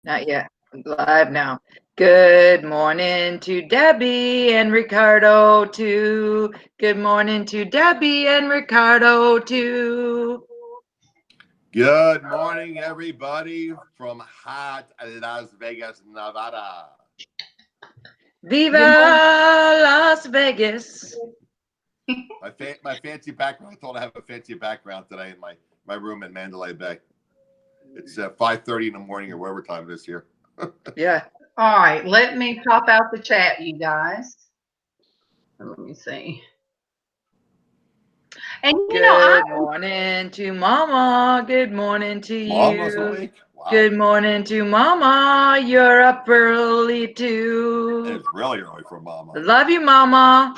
Not yet. I'm live now. Good morning to Debbie and Ricardo too. Good morning to Debbie and Ricardo too. Good morning, everybody from hot Las Vegas, Nevada. Viva Las Vegas. My fancy background. I thought I have a fancy background today in my room in Mandalay Bay. It's 5:30 in the morning or whatever time it is here. Yeah. All right, let me pop out the chat, you guys. Let me see. And Good morning to MawMaw. Good morning to you. Mama's awake. Wow. Good morning to MawMaw. You're up early too. It's really early for Mama. Love you, MawMaw.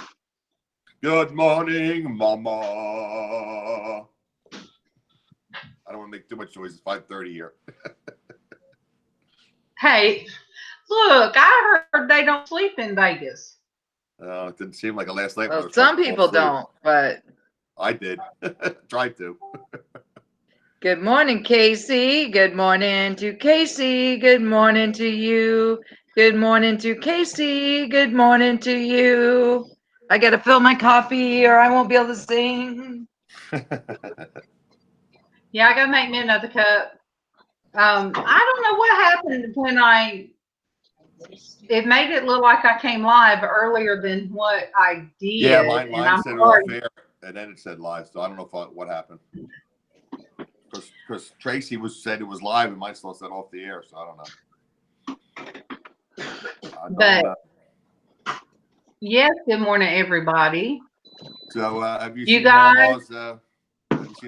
Good morning, Mama. I don't want to make too much noise. It's 5:30 here. Hey, look, I heard they don't sleep in Vegas. It didn't seem like it last night. Well, some people don't, but I did. Tried to. good morning, Casey. Good morning to Casey. Good morning to you. Good morning to Casey. Good morning to you. I got to fill my coffee or I won't be able to sing. Yeah, I got to make me another cup. I don't know what happened when it made it look like I came live earlier than what I did. Yeah, mine said it off air, and then it said live. So I don't know what happened. Because Traci said it was live, and mine still said off the air. So I don't know. Yes, good morning, everybody. So have you seen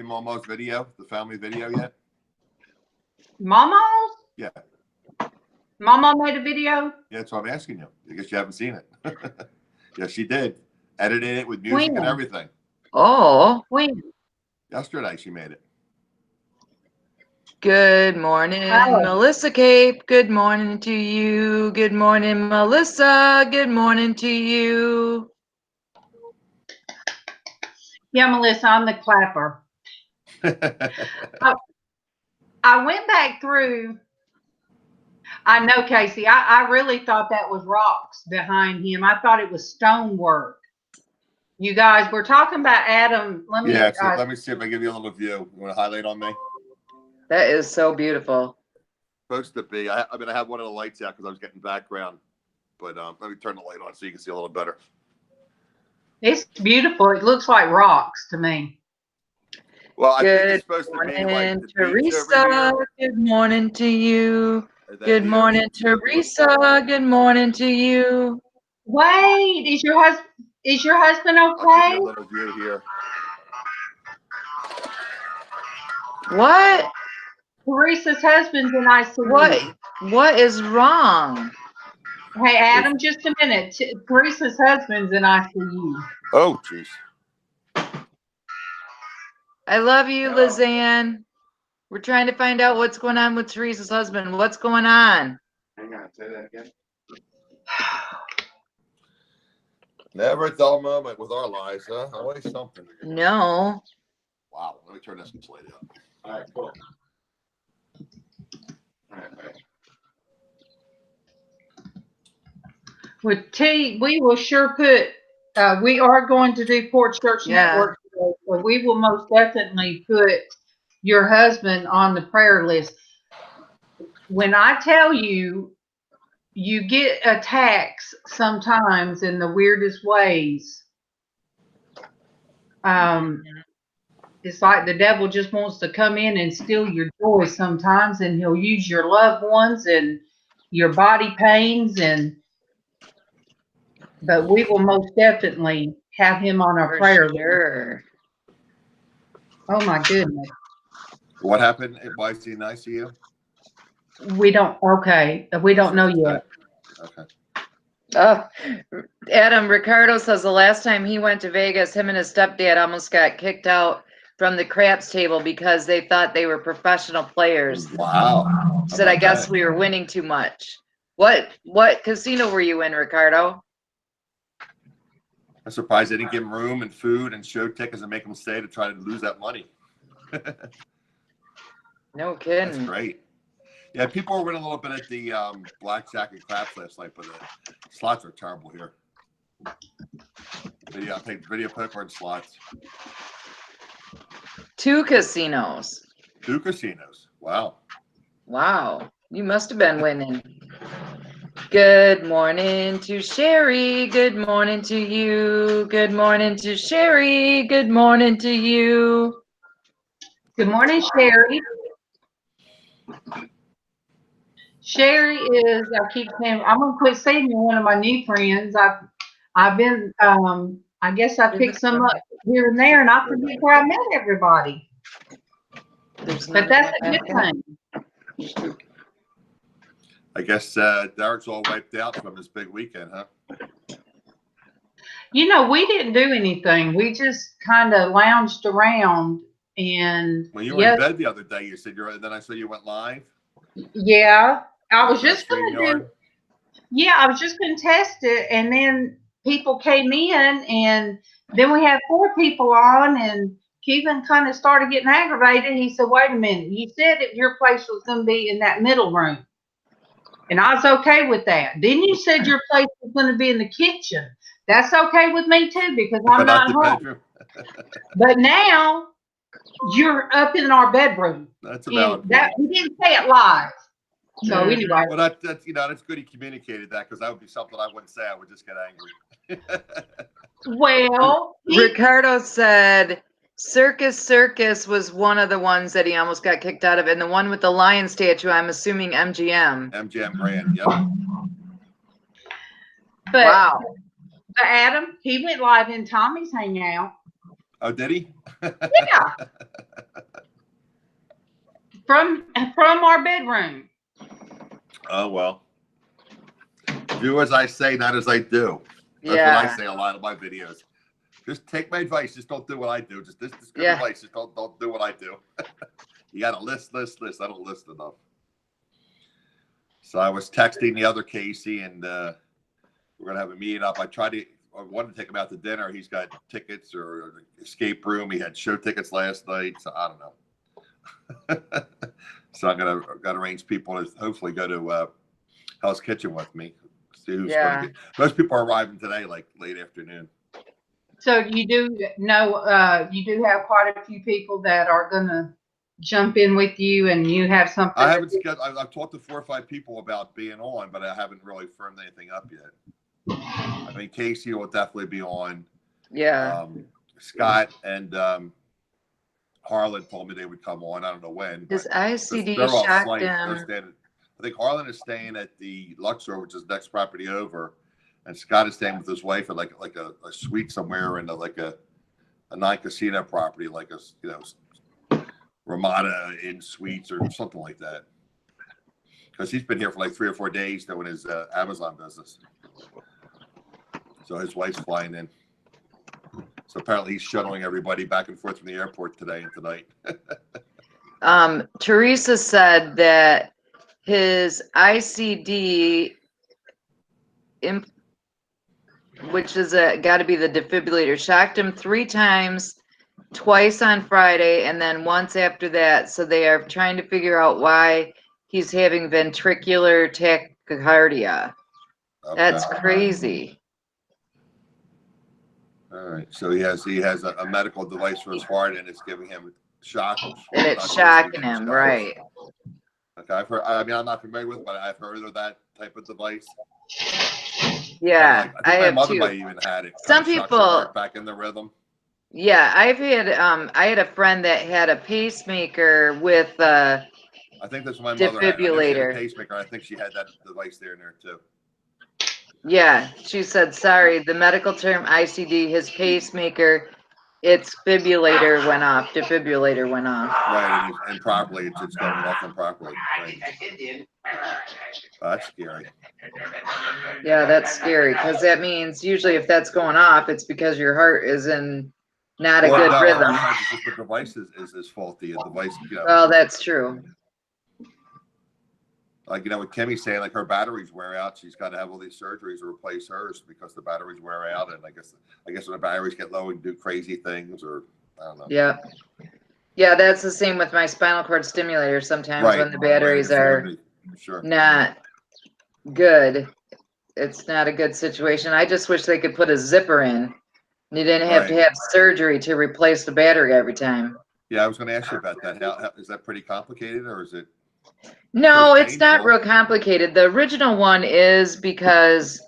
MawMaw's video, the family video yet? MawMaw's? Yeah. MawMaw made a video? Yeah, that's what I'm asking you. I guess you haven't seen it. Yeah, she did. Edited it with music and everything. Oh. When? Yesterday she made it. Good morning, Melissa Cape. Good morning to you. Good morning, Melissa. Good morning to you. Yeah, Melissa, I'm the clapper. I went back through. I know, Casey. I really thought that was rocks behind him. I thought it was stonework. You guys, we're talking about Adam. Let me see if I give you a little view. You want to highlight on me? That is so beautiful. Supposed to be. I have one of the lights out because I was getting background. But let me turn the light on so you can see a little better. It's beautiful. It looks like rocks to me. Well, I think it's supposed to be like the Teresa. Good morning to you. Good morning, Teresa. Good morning to you. Wait, is your husband okay? I'll give you a little view here. What? Teresa's husband's in ICU. What is wrong? Hey, Adam, just a minute. Teresa's husband's in ICU. Oh, jeez. I love you, Lizann. We're trying to find out what's going on with Teresa's husband. What's going on? Hang on, say that again. Never a dull moment with our lives, huh? Always something. No. Wow, let me turn this light up. All right, cool. All right. With T, we will sure put. We are going to do Porch Church Network today, so we will most definitely put your husband on the prayer list. When I tell you, you get attacks sometimes in the weirdest ways. It's like the devil just wants to come in and steal your joy sometimes, and he'll use your loved ones and your body pains but we will most definitely have him on our prayer list. Oh my goodness. What happened? Why is he in ICU? We don't know yet. Okay. Oh, Adam, Ricardo says the last time he went to Vegas, him and his stepdad almost got kicked out from the craps table because they thought they were professional players. Wow. Said, I guess we were winning too much. What casino were you in, Ricardo? I'm surprised they didn't give him room and food and show tickets and make him stay to try to lose that money. No kidding. That's great. Yeah, people were winning a little bit at the blackjack and craps last night, but the slots are terrible here. I think video poker and slots. 2 casinos. 2 casinos. Wow. Wow. You must have been winning. Good morning to Sherry. Good morning to you. Good morning to Sherry. Good morning to you. Good morning, Sherry. Sherry is, I keep saying, I'm going to quit saying you're one of my new friends. I've been, I guess I picked some up here and there, and I forget where I met everybody. But that's a good thing. I guess Derek's all wiped out from this big weekend, huh? You know, we didn't do anything. We just kind of lounged around. And when you were in bed the other day, you said and then I saw you went live. Yeah, I was just going to do. Yeah, I was just going to test it, and then people came in, and then we had 4 people on, and Kevin kind of started getting aggravated. He said, "Wait a minute, you said that your place was going to be in that middle room." And I was okay with that. Then you said your place was going to be in the kitchen. That's okay with me too, because I'm not home. But now you're up in our bedroom. That's about that. We didn't say it live. So anyway. Well, that's that's good. He communicated that, because that would be something I wouldn't say. I would just get angry. Well, Ricardo said Sikkes was one of the ones that he almost got kicked out of, and the one with the lion statue, I'm assuming MGM. MGM brand, yep. But, wow. But Adam, he went live in Tommy's Hangout. Oh, did he? Yeah. From our bedroom. Oh, well. Do as I say, not as I do. That's what I say a lot of my videos. Just take my advice. Just don't do what I do. Just good advice. Just don't do what I do. You got to list. I don't list enough. So I was texting the other Casey, and we're going to have a meeting up. I wanted to take him out to dinner. He's got tickets or escape room. He had show tickets last night. So I don't know. So I'm going to arrange people to hopefully go to Hell's Kitchen with me. See who's going to get. Most people are arriving today, like late afternoon. So you do know, you do have quite a few people that are going to jump in with you, and you have something. I haven't. I've talked to 4 or 5 people about being on, but I haven't really firmed anything up yet. I mean, Casey will definitely be on. Yeah. Scott and Harlan told me they would come on. I don't know when. His ICD shocked him. I think Harlan is staying at the Luxor, which is the next property over, and Scott is staying with his wife at like a suite somewhere in a non-casino property, like a Ramada Inn Suites or something like that. Because he's been here for like 3 or 4 days doing his Amazon business. So his wife's flying in. So apparently he's shuttling everybody back and forth from the airport today and tonight. Teresa said that his ICD, which is got to be the defibrillator, shocked him 3 times, twice on Friday, and then once after that. So they are trying to figure out why he's having ventricular tachycardia. Okay. That's crazy. All right. So he has a medical device for his heart, and it's giving him shock. And it's shocking him, right? Okay, I've heard. I mean, I'm not familiar with it, but I've heard of that type of device. Yeah, I think my mother too. might even had it. Some people back in the rhythm. Yeah, I had a friend that had a pacemaker with I think that's my mother defibrillator. Had a pacemaker. I think she had that device there too. Yeah, she said, sorry, the medical term ICD, his pacemaker, its defibrillator went off. Right, and properly, it's going off improperly. Right. That's scary. Yeah, that's scary, because that means usually if that's going off, it's because your heart is in not a good rhythm. It's just the device is faulty. The device, Well, that's true. Like, with Kimmy saying, like, her batteries wear out, she's got to have all these surgeries to replace hers because the batteries wear out, and I guess when the batteries get low, and do crazy things, or I don't know. Yeah, that's the same with my spinal cord stimulator. Sometimes when the batteries are Sure. not good. It's not a good situation. I just wish they could put a zipper in. You didn't have to have surgery to replace the battery every time. Yeah, I was going to ask you about that. How is that pretty complicated, or is it? No, it's not real complicated. The original one is because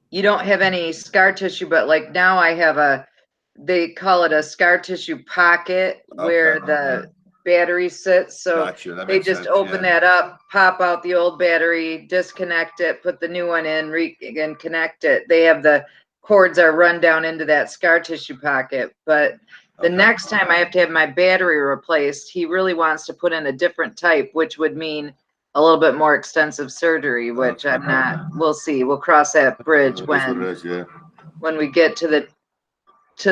you don't have any scar tissue, but like now I have they call it a scar tissue pocket where the battery sits. So they just open that up, pop out the old battery, disconnect it, put the new one in, and connect it. They have the cords are run down into that scar tissue pocket. But the next time I have to have my battery replaced, he really wants to put in a different type, which would mean a little bit more extensive surgery, which I'm not. We'll see. We'll cross that bridge when we get to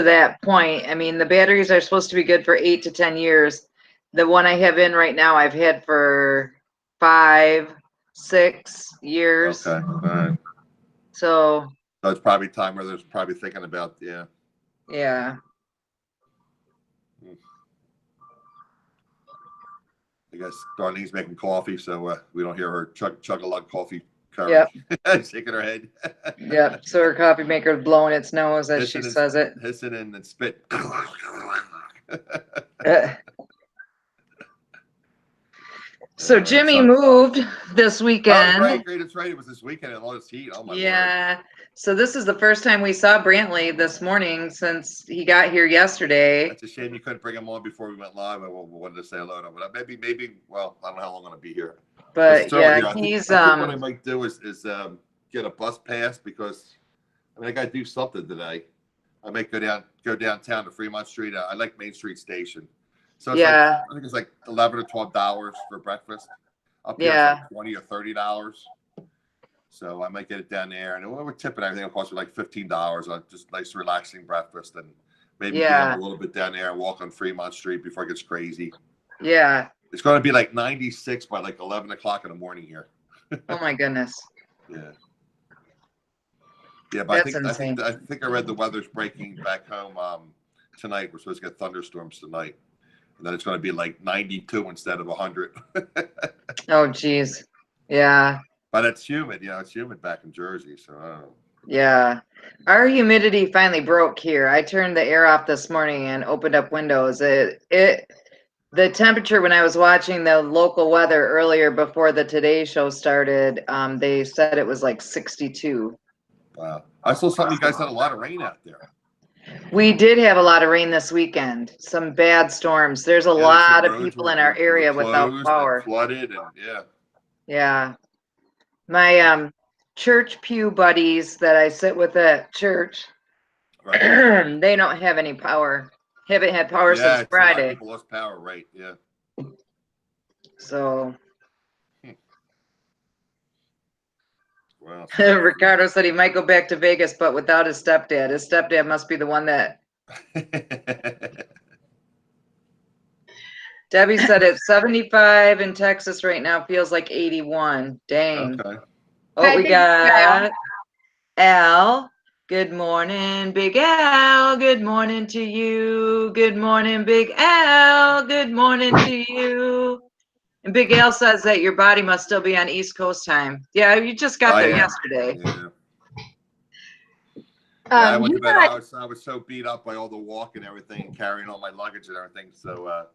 that point. I mean, the batteries are supposed to be good for 8 to 10 years. The one I have in right now, I've had for 5, 6 years. Okay. All right. So it's probably time where there's probably thinking about, Yeah. I guess Darlene's making coffee, so we don't hear her chug a lug coffee. Yep. Shaking her head. Yep. So her coffee maker's blowing its nose as she says it. Hissing and then spit. So Jimmy moved this weekend. Oh, great. It's right. It was this weekend and all this heat. Oh my Word. So this is the first time we saw Brantley this morning since he got here yesterday. That's a shame you couldn't bring him on before we went live. I wanted to say hello to him, but maybe. Well, I don't know how long I'm going to be here. But yeah, I think what I might do is get a bus pass because I got to do something today. I might go downtown to Fremont Street. I like Main Street Station. So it's I think it's like $11 or $12 for breakfast. Up here it's like $20 or $30. So I might get it down there, and we're tipping everything. It'll cost me like $15. Just nice, relaxing breakfast, and maybe get a little bit down there and walk on Fremont Street before it gets crazy. Yeah, it's going to be like 96 by like 11 o'clock in the morning here. Oh my goodness. Yeah, but I think I read the weather's breaking back home tonight. We're supposed to get thunderstorms tonight, and then it's going to be like 92 instead of 100. Oh geez, yeah. But it's humid, it's humid back in Jersey, so I don't know. Yeah, our humidity finally broke here. I turned the air off this morning and opened up windows. The temperature when I was watching the local weather earlier before the Today Show started, they said it was like 62. Wow. I saw something, you guys had a lot of rain out there. We did have a lot of rain this weekend. Some bad storms. There's a lot of people in our area without power. Flooded and Yeah. My church pew buddies that I sit with at church, they don't have any power. Haven't had power since Friday. People lost power, right? Yeah. So. Well, Ricardo said he might go back to Vegas, but without his stepdad. His stepdad must be the one that. Debbie said it's 75 in Texas right now. Feels like 81. Dang. Okay. Oh, we got Al. Good morning, Big Al. Good morning to you. Good morning, Big Al. Good morning to you. And Big Al says that your body must still be on East Coast time. Yeah, you just got there yesterday. Yeah. I went to bed. I was so beat up by all the walk and everything, carrying all my luggage and everything. So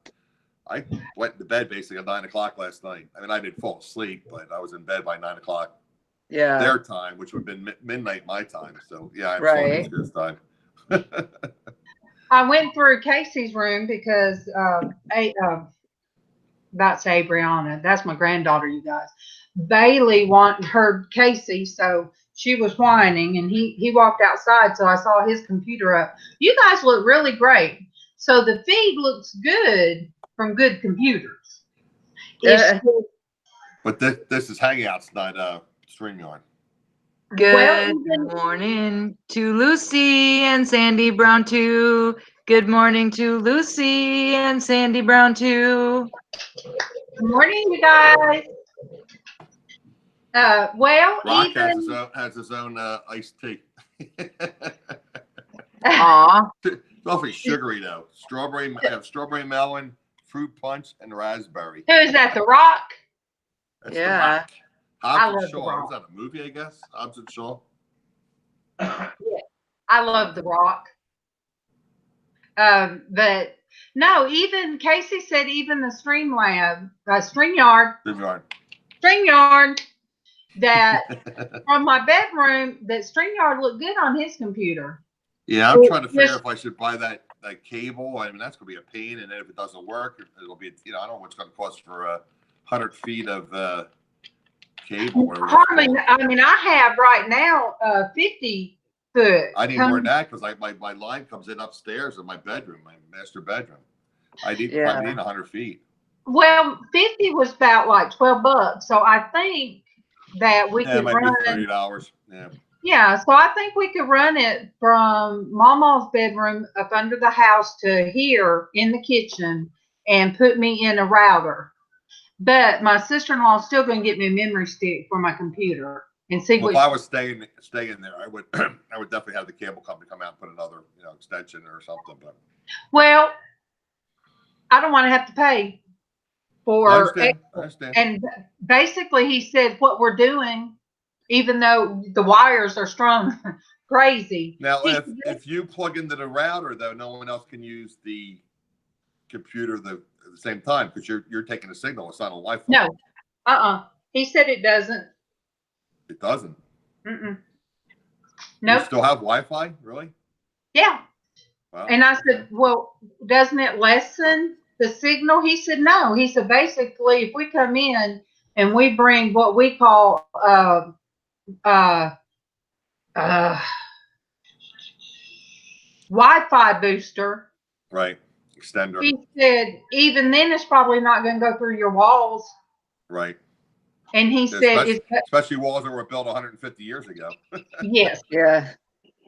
I went to bed basically at 9 o'clock last night. I mean, I didn't fall asleep, but I was in bed by 9 o'clock. Yeah. Their time, which would have been midnight my time. So yeah, I'm right. This time. I went through Casey's room because about say Brianna, that's my granddaughter, you guys. Bailey heard Casey, so she was whining, and he walked outside, so I saw his computer up. You guys look really great. So the feed looks good from good computers. But this is Hangouts, not StreamYard. Good morning to Lucy and Sandy Brown too. Good morning to Lucy and Sandy Brown too. Good morning, you guys. Rock has his own iced tea. Aw. It's awfully sugary though. Strawberry melon, fruit punch, and raspberry. Who is that? The Rock? That's Yeah. The Rock. I Hobbs love and The Shaw. Rock. Was that a movie, I guess? Hobbs and Shaw. I love The Rock. But no, even Casey said even the StreamYard, that from my bedroom, that StreamYard looked good on his computer. Yeah, I'm trying to figure if I should buy that cable. I mean, that's going to be a pain. And then if it doesn't work, it'll be, I don't know what's going to cost for 100 feet of cable. I mean, I have right now 50 foot. I need more than that because my line comes in upstairs in my bedroom, my master bedroom. I need 100 feet. Well, 50 was about like $12. So I think that we could run $30. Yeah. Yeah, so I think we could run it from MawMaw's bedroom up under the house to here in the kitchen and put me in a router. But my sister-in-law is still going to get me a memory stick for my computer and see what. If I was staying there, I would definitely have the cable company come out and put another extension or something. But well, I don't want to have to pay for. I understand. And basically, he said what we're doing, even though the wires are strung crazy. Now, if you plug into the router, though, no one else can use the computer at the same time because you're taking a signal. It's not a Wi-Fi. No, he said it doesn't. It doesn't. No. You still have Wi-Fi, really? Yeah. Wow. And I said, well, doesn't it lessen the signal? He said, no. He said, basically, if we come in and we bring what we call Wi-Fi booster. Right. Extender. He said, even then it's probably not going to go through your walls. Right. And he said, especially walls that were built 150 years ago. Yes. Yeah.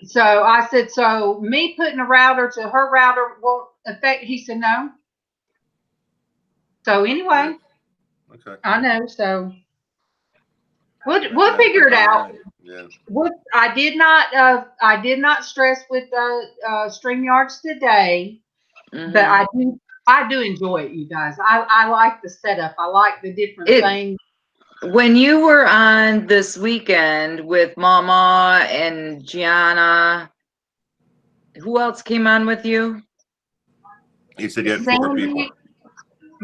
So I said, so me putting a router to her router won't affect. He said, no. So anyway, okay. I know. So we'll figure it out. Yeah. I did not stress with StreamYards today, but I do enjoy it, you guys. I like the setup. I like the different things. When you were on this weekend with MawMaw and Geanna, who else came on with you? He said you had 4 people.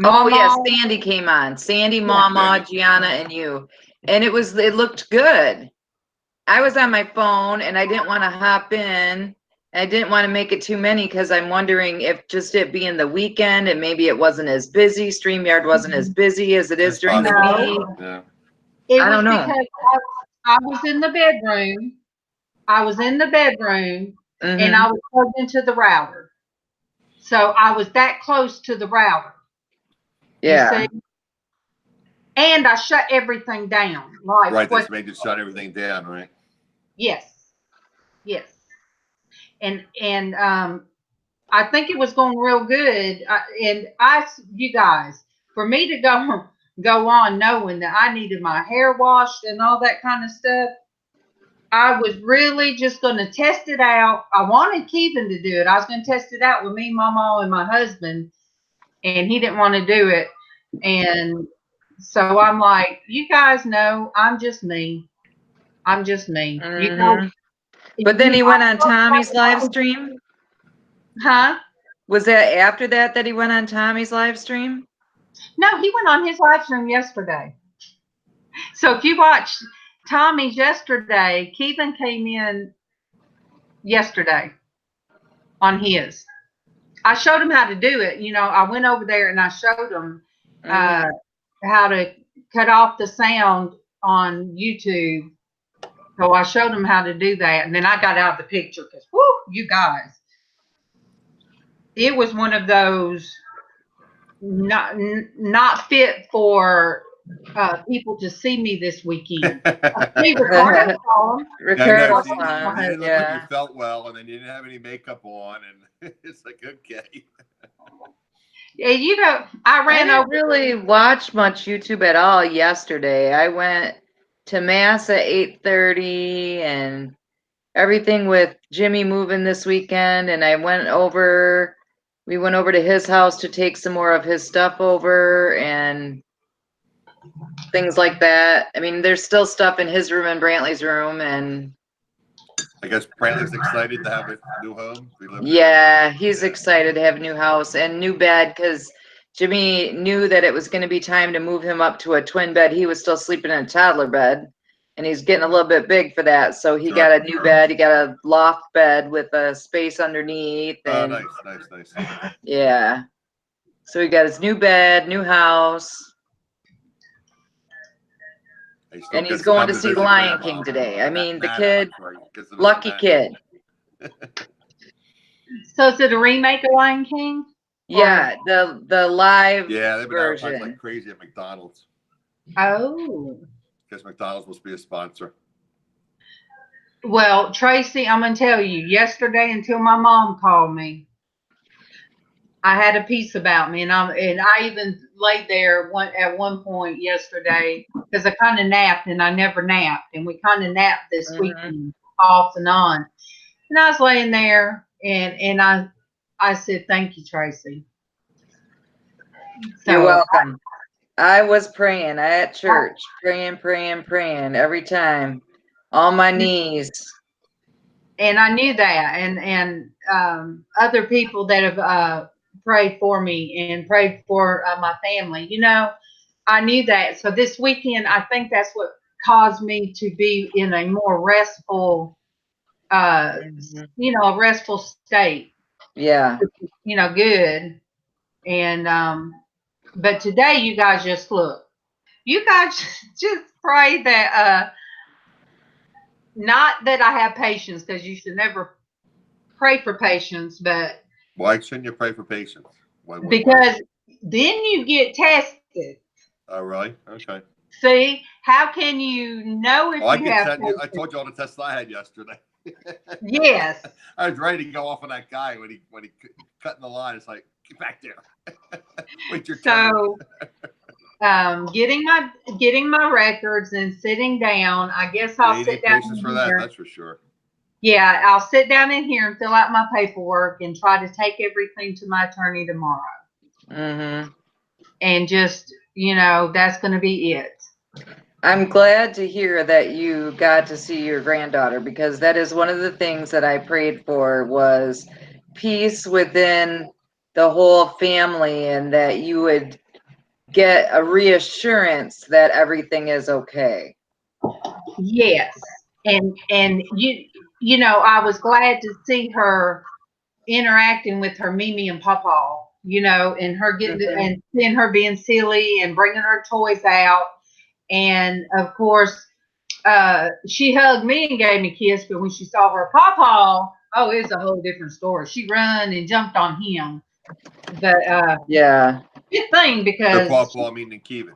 Oh yes, Sandi came on. Sandi, MawMaw, Geanna, and you. And it looked good. I was on my phone and I didn't want to hop in. I didn't want to make it too many because I'm wondering if just it being the weekend and maybe it wasn't as busy. StreamYard wasn't as busy as it is during the week. Yeah. I don't know. Because I was in the bedroom. And I was plugged into the router. So I was that close to the router. Yeah. And I shut everything down. Right, that's made you shut everything down, right? Yes. And I think it was going real good. You guys, for me to go on knowing that I needed my hair washed and all that kind of stuff, I was really just going to test it out. I wanted Kevin to do it. I was going to test it out with me, MawMaw, and my husband, and he didn't want to do it. And so I'm like, you guys know I'm just me. You know, but then he went on Tommy's live stream? Huh? Was that after that he went on Tommy's live stream? No, he went on his live stream yesterday. So if you watched Tommy's yesterday, Kevin came in yesterday on his. I showed him how to do it. I went over there and I showed him how to cut off the sound on YouTube. So I showed him how to do that. And then I got out of the picture because, whoo, you guys. It was one of those not fit for people to see me this weekend. Ricardo looked like you felt well, and then you didn't have any makeup on, and it's like, okay. Yeah, I didn't really watch much YouTube at all yesterday. I went to mass at 8:30 and everything with Jimmy moving this weekend, and we went over to his house to take some more of his stuff over, and things like that. I mean, there's still stuff in his room and Brantley's room, and I guess Brantley's excited to have a new home. Yeah, he's excited to have a new house and new bed because Jimmy knew that it was going to be time to move him up to a twin bed. He was still sleeping in a toddler bed, and he's getting a little bit big for that. So he got a new bed. He got a loft bed with a space underneath. And, nice. Yeah. So he got his new bed, new house. And he's going to see Lion King today. I mean, the kid, lucky kid. So is it a remake of Lion King? Yeah, the live they've been version. advertising like crazy at McDonald's. Oh. Because McDonald's must be a sponsor. Well, Traci, I'm gonna tell you, yesterday until my mom called me, I had a piece about me, and I even laid there at one point yesterday because I kind of napped, and I never napped, and we kind of napped this weekend off and on, and I was laying there, and I said, "Thank you, Traci." So, you're welcome. I was praying at church, praying every time, on my knees. And I knew that, and other people that have prayed for me and prayed for my family. You know, I knew that. So this weekend, I think that's what caused me to be in a more restful, you know, a restful state. Yeah. You know, good. And but today, you guys just look. You guys just pray that not that I have patience, because you should never pray for patience, but why shouldn't you pray for patience? Because then you get tested. All right. Okay. See, how can you know if you have? I told you all the tests I had yesterday. Yes. I was ready to go off on that guy when he cut in the line. It's like, get back there. Wait your turn. So, getting my records and sitting down. I guess I'll sit down. Patience for that. That's for sure. Yeah, I'll sit down in here and fill out my paperwork and try to take everything to my attorney tomorrow. Mm-hmm. And just, you know, that's going to be it. I'm glad to hear that you got to see your granddaughter, because that is one of the things that I prayed for, was peace within the whole family, and that you would get a reassurance that everything is okay. Yes. And you know, I was glad to see her interacting with her Mimi and Pawpaw, you know, and her getting and seeing her being silly and bringing her toys out. And of course, she hugged me and gave me a kiss, but when she saw her Pawpaw, oh, it was a whole different story. She ran and jumped on him. But yeah, good thing, because Pawpaw meaning Kevin.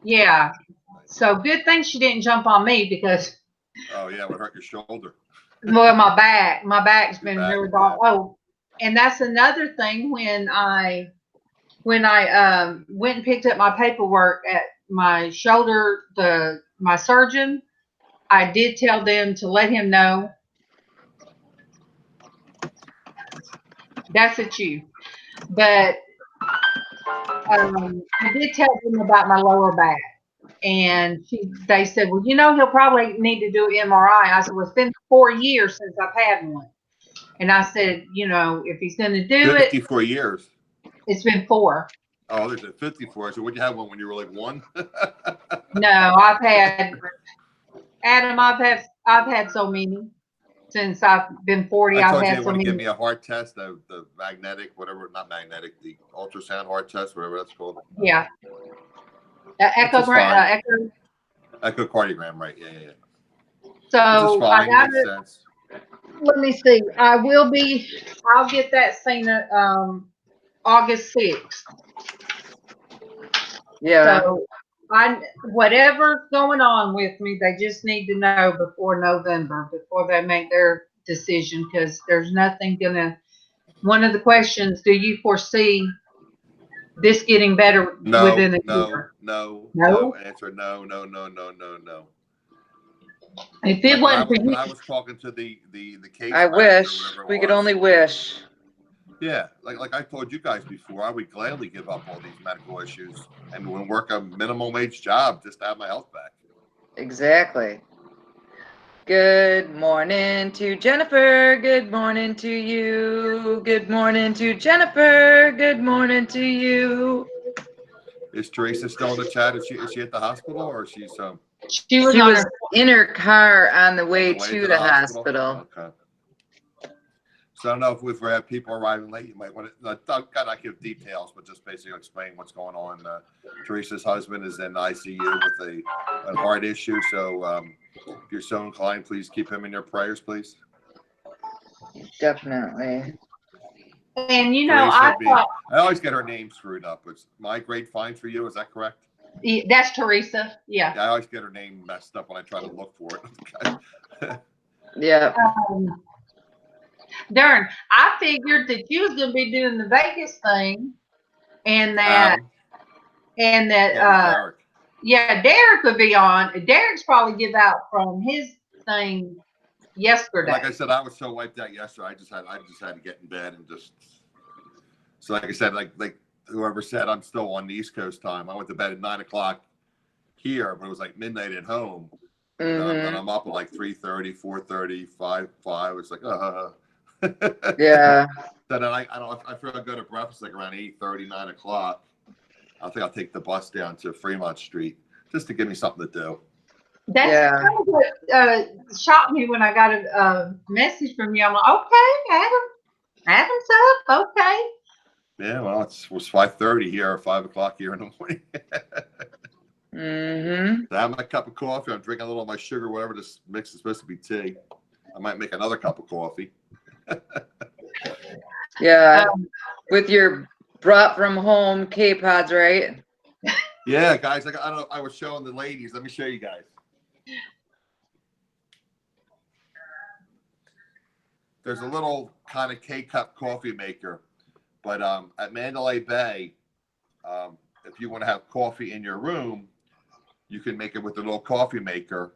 Yeah. So good thing she didn't jump on me, because oh yeah, it would hurt your shoulder. Well, my back's been really bad. Oh, and that's another thing. When I went and picked up my paperwork at my shoulder, my surgeon, I did tell them to let him know. That's at you. But I did tell them about my lower back. And they said, well, you know, he'll probably need to do an MRI. I said, well, it's been 4 years since I've had one. And I said, you know, if he's going to do 54 years. It's been 4. Oh, there's a 54. So would you have one when you were like 1? No, I've had, Adam, I've had so many since I've been 40. I told I've you had they want to give me a heart test, the magnetic, whatever, not magnetic, the ultrasound heart test, whatever that's called. Yeah. Echocardiogram, right? Yeah. So fine, I got it. Sense. Let me see. I'll get that seen August 6th. Yeah. So whatever's going on with me, they just need to know before November, before they make their decision, because there's nothing gonna. One of the questions: do you foresee this getting better within a year? No. Answer: no. If it wasn't for you, when I was talking to the case, I wish we could only wish. Yeah, like I told you guys before, I would gladly give up all these medical issues and work a minimum wage job just to have my health back. Exactly. Good morning to Jennifer. Good morning to you. Good morning to Jennifer. Good morning to you. Is Teresa still in the chat? Is she at the hospital or is she's She was in her car on the way to the hospital. Okay. So I don't know if we've had people arriving late. You might want to not give details, but just basically explain what's going on. Teresa's husband is in ICU with a heart issue. So if you're so inclined, please keep him in your prayers, please. Definitely. And you know, I always get her name screwed up. It's my great find for you. Is that correct? That's Teresa. Yeah. I always get her name messed up when I try to look for it. Yeah. Darn, I figured that you was going to be doing the Vegas thing, and that Derek. Yeah, Derek would be on. Derek's probably give out from his thing yesterday. Like I said, I was so wiped out yesterday. I just had to get in bed and just. So like I said, like whoever said, I'm still on the East Coast time. I went to bed at 9 o'clock here, but it was like midnight at home. Mm-hmm. And I'm up at like 3:30, 4:30, 5. It's like Yeah. So then I feel I go to breakfast like around 8:30, 9 o'clock. I think I'll take the bus down to Fremont Street just to give me something to do. That's kind of what shocked me when I got a message from you. I'm like, okay, Adam's up, okay. Yeah, well, it was 5:30 here or 5 o'clock here in the morning. Mm-hmm. So I have my cup of coffee. I'm drinking a little of my sugar, whatever this mix is supposed to be tea. I might make another cup of coffee. Yeah, with your brought from home K-Pods, right? Yeah, guys. I was showing the ladies. Let me show you guys. There's a little kind of K-cup coffee maker, but at Mandalay Bay, if you want to have coffee in your room, you can make it with a little coffee maker,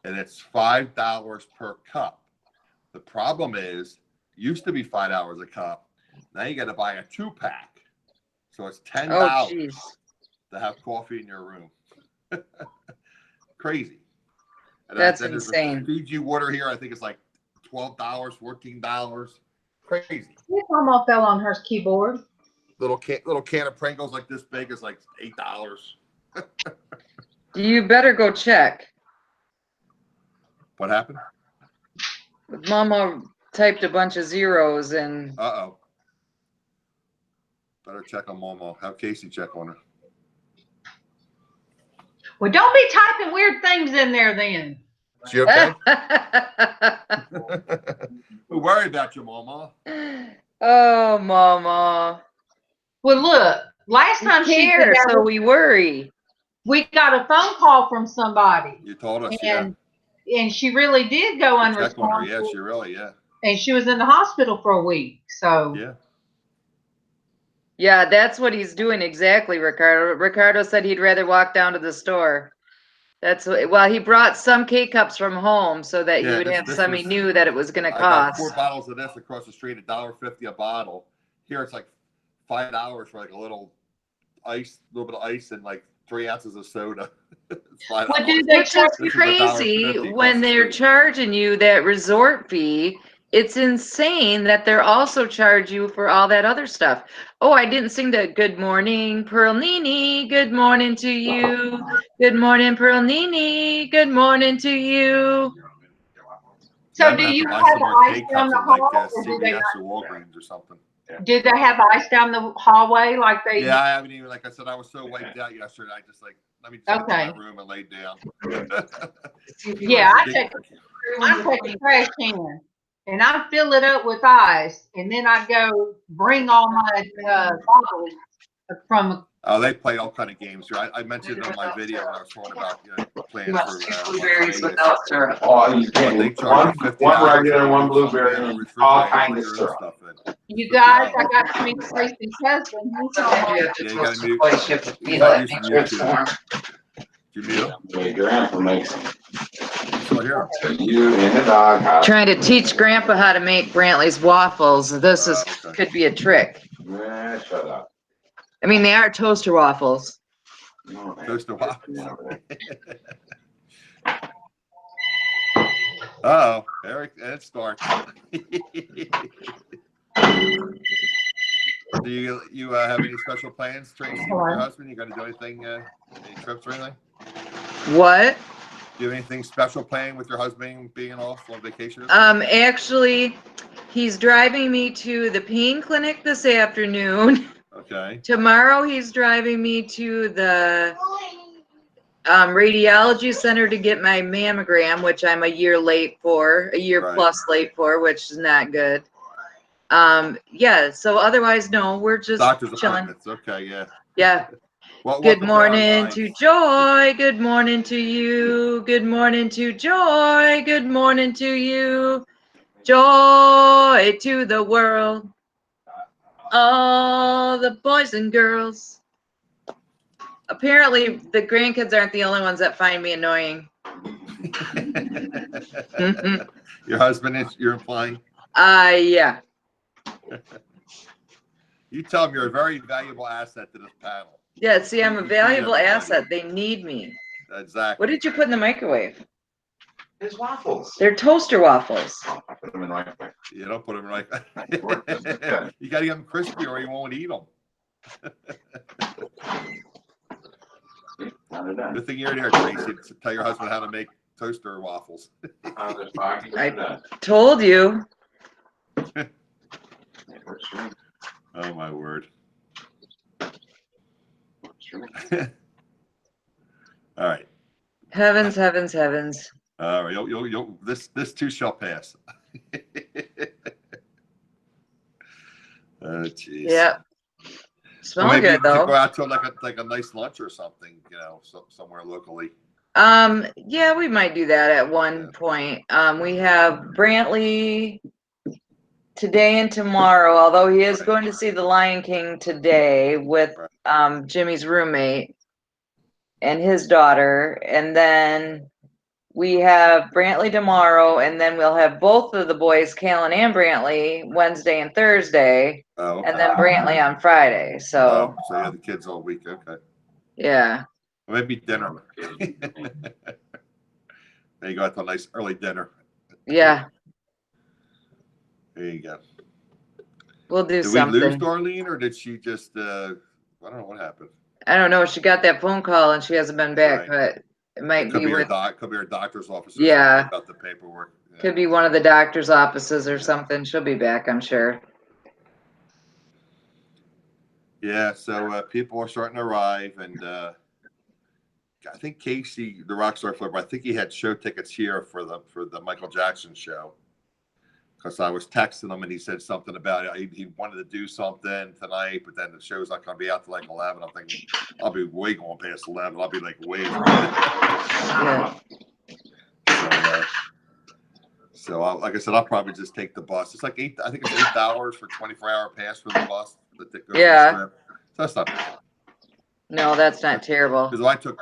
and it's $5 per cup. The problem is, it used to be $5 a cup. Now you got to buy a 2-pack, so it's $10 to have coffee in your room. Crazy. And that's then insane. Fiji water here, I think it's like $12, $14. Crazy. His almost fell on her keyboard. Little can of Pringles like this big is like $8. You better go check. What happened? Mama typed a bunch of zeros and. Uh-oh. Better check on MawMaw. Have Casey check on her. Well, don't be typing weird things in there then. Is she okay? We worry about you, MawMaw. Oh, MawMaw. Well, look, last time she did that, so we worry. We got a phone call from somebody. You told us, and she really did go unresponsive. Yeah, she really, And she was in the hospital for a week, so. Yeah. Yeah, that's what he's doing exactly, Ricardo. Ricardo said he'd rather walk down to the store. Well, he brought some K-cups from home so that he would have some he knew that it was going to cost. I got 4 bottles of this across the street, $1.50 a bottle. Here it's like $5 for like a little bit of ice and like 3 ounces of soda. Well, dude, that's just crazy when they're charging you that resort fee. It's insane that they're also charge you for all that other stuff. Oh, I didn't sing the good morning, Pearl Nini. Good morning to you. Good morning, Pearl Nini. Good morning to you. So do you have ice down the hall? Like CVS or Walgreens or something. Did they have ice down the hallway like they? Yeah, I haven't even, like I said, I was so wiped out yesterday. I just let me check my room and lay down. Yeah, I take a trash can and I fill it up with ice, and then I go bring all my bottles from. Oh, they play all kind of games here. I mentioned on my video when I was talking about playing for blueberries without syrup. Oh, you can't. One regular, one blueberry, and all kinds of syrup. You guys, I got to meet Tracy's husband. You got to mute. You mute? Your grandpa makes. So still here. You and the dog house. Trying to teach Grandpa how to make Brantley's waffles. This is could be a trick. Man, shut up. I mean, they are toaster waffles. Toaster waffles. Uh-oh, Eric, it starts. Do you have any special plans, Traci, with your husband? You got to do anything, any trips or anything? What? Do you have anything special planned with your husband being off on vacation? Actually, he's driving me to the pain clinic this afternoon. Okay. Tomorrow, he's driving me to the radiology center to get my mammogram, which I'm a year late for, a year plus late for, which is not good. Yeah, so otherwise, no, we're just doctor's chilling. Appointments. Okay, yeah. Yeah. Good morning to Joy. Good morning to you. Good morning to Joy. Good morning to you. Joy to the world. All the boys and girls. Apparently, the grandkids aren't the only ones that find me annoying. Your husband is, you're implying? Yeah. You tell him you're a very valuable asset to this panel. Yeah, see, I'm a valuable asset. They need me. Exactly. What did you put in the microwave? It's waffles. They're toaster waffles. I put them in right there. You don't put them right there. You got to get them crispy or you won't eat them. Good thing you're there, Traci, to tell your husband how to make toaster waffles. I told you. Oh my word. All right. Heavens, heavens, heavens. All right, this too shall pass. Oh jeez. Yep. Smell maybe good though. Go out to like a nice lunch or something, you know, somewhere locally. Yeah, we might do that at one point. We have Brantley today and tomorrow, although he is going to see The Lion King today with Jimmy's roommate and his daughter, and then we have Brantley tomorrow, and then we'll have both of the boys, Callan and Brantley, Wednesday and Thursday, and then Brantley on Friday. So you have the kids all week, okay? Yeah. Well, maybe dinner. There you go, to a nice early dinner. Yeah. There you go. We'll do Did something. we lose Darlene, or did she just? I don't know what happened. I don't know. She got that phone call and she hasn't been back, but it might be with. Could be her doctor's office. Yeah. About the paperwork. Yeah. Could be one of the doctor's offices or something. She'll be back, I'm sure. Yeah. So people are starting to arrive, and I think Casey, the Rockstar Flipper, I think he had show tickets here for the Michael Jackson show. Because I was texting him and he said something about it. He wanted to do something tonight, but then the show's not going to be out till like 11. I'm thinking I'll be way going past 11. I'll be like way. Yeah. So like I said, I'll probably just take the bus. It's like I think it's $8 for 24-hour pass for the bus. Yeah. So that's not bad. No, that's not terrible. Because if I took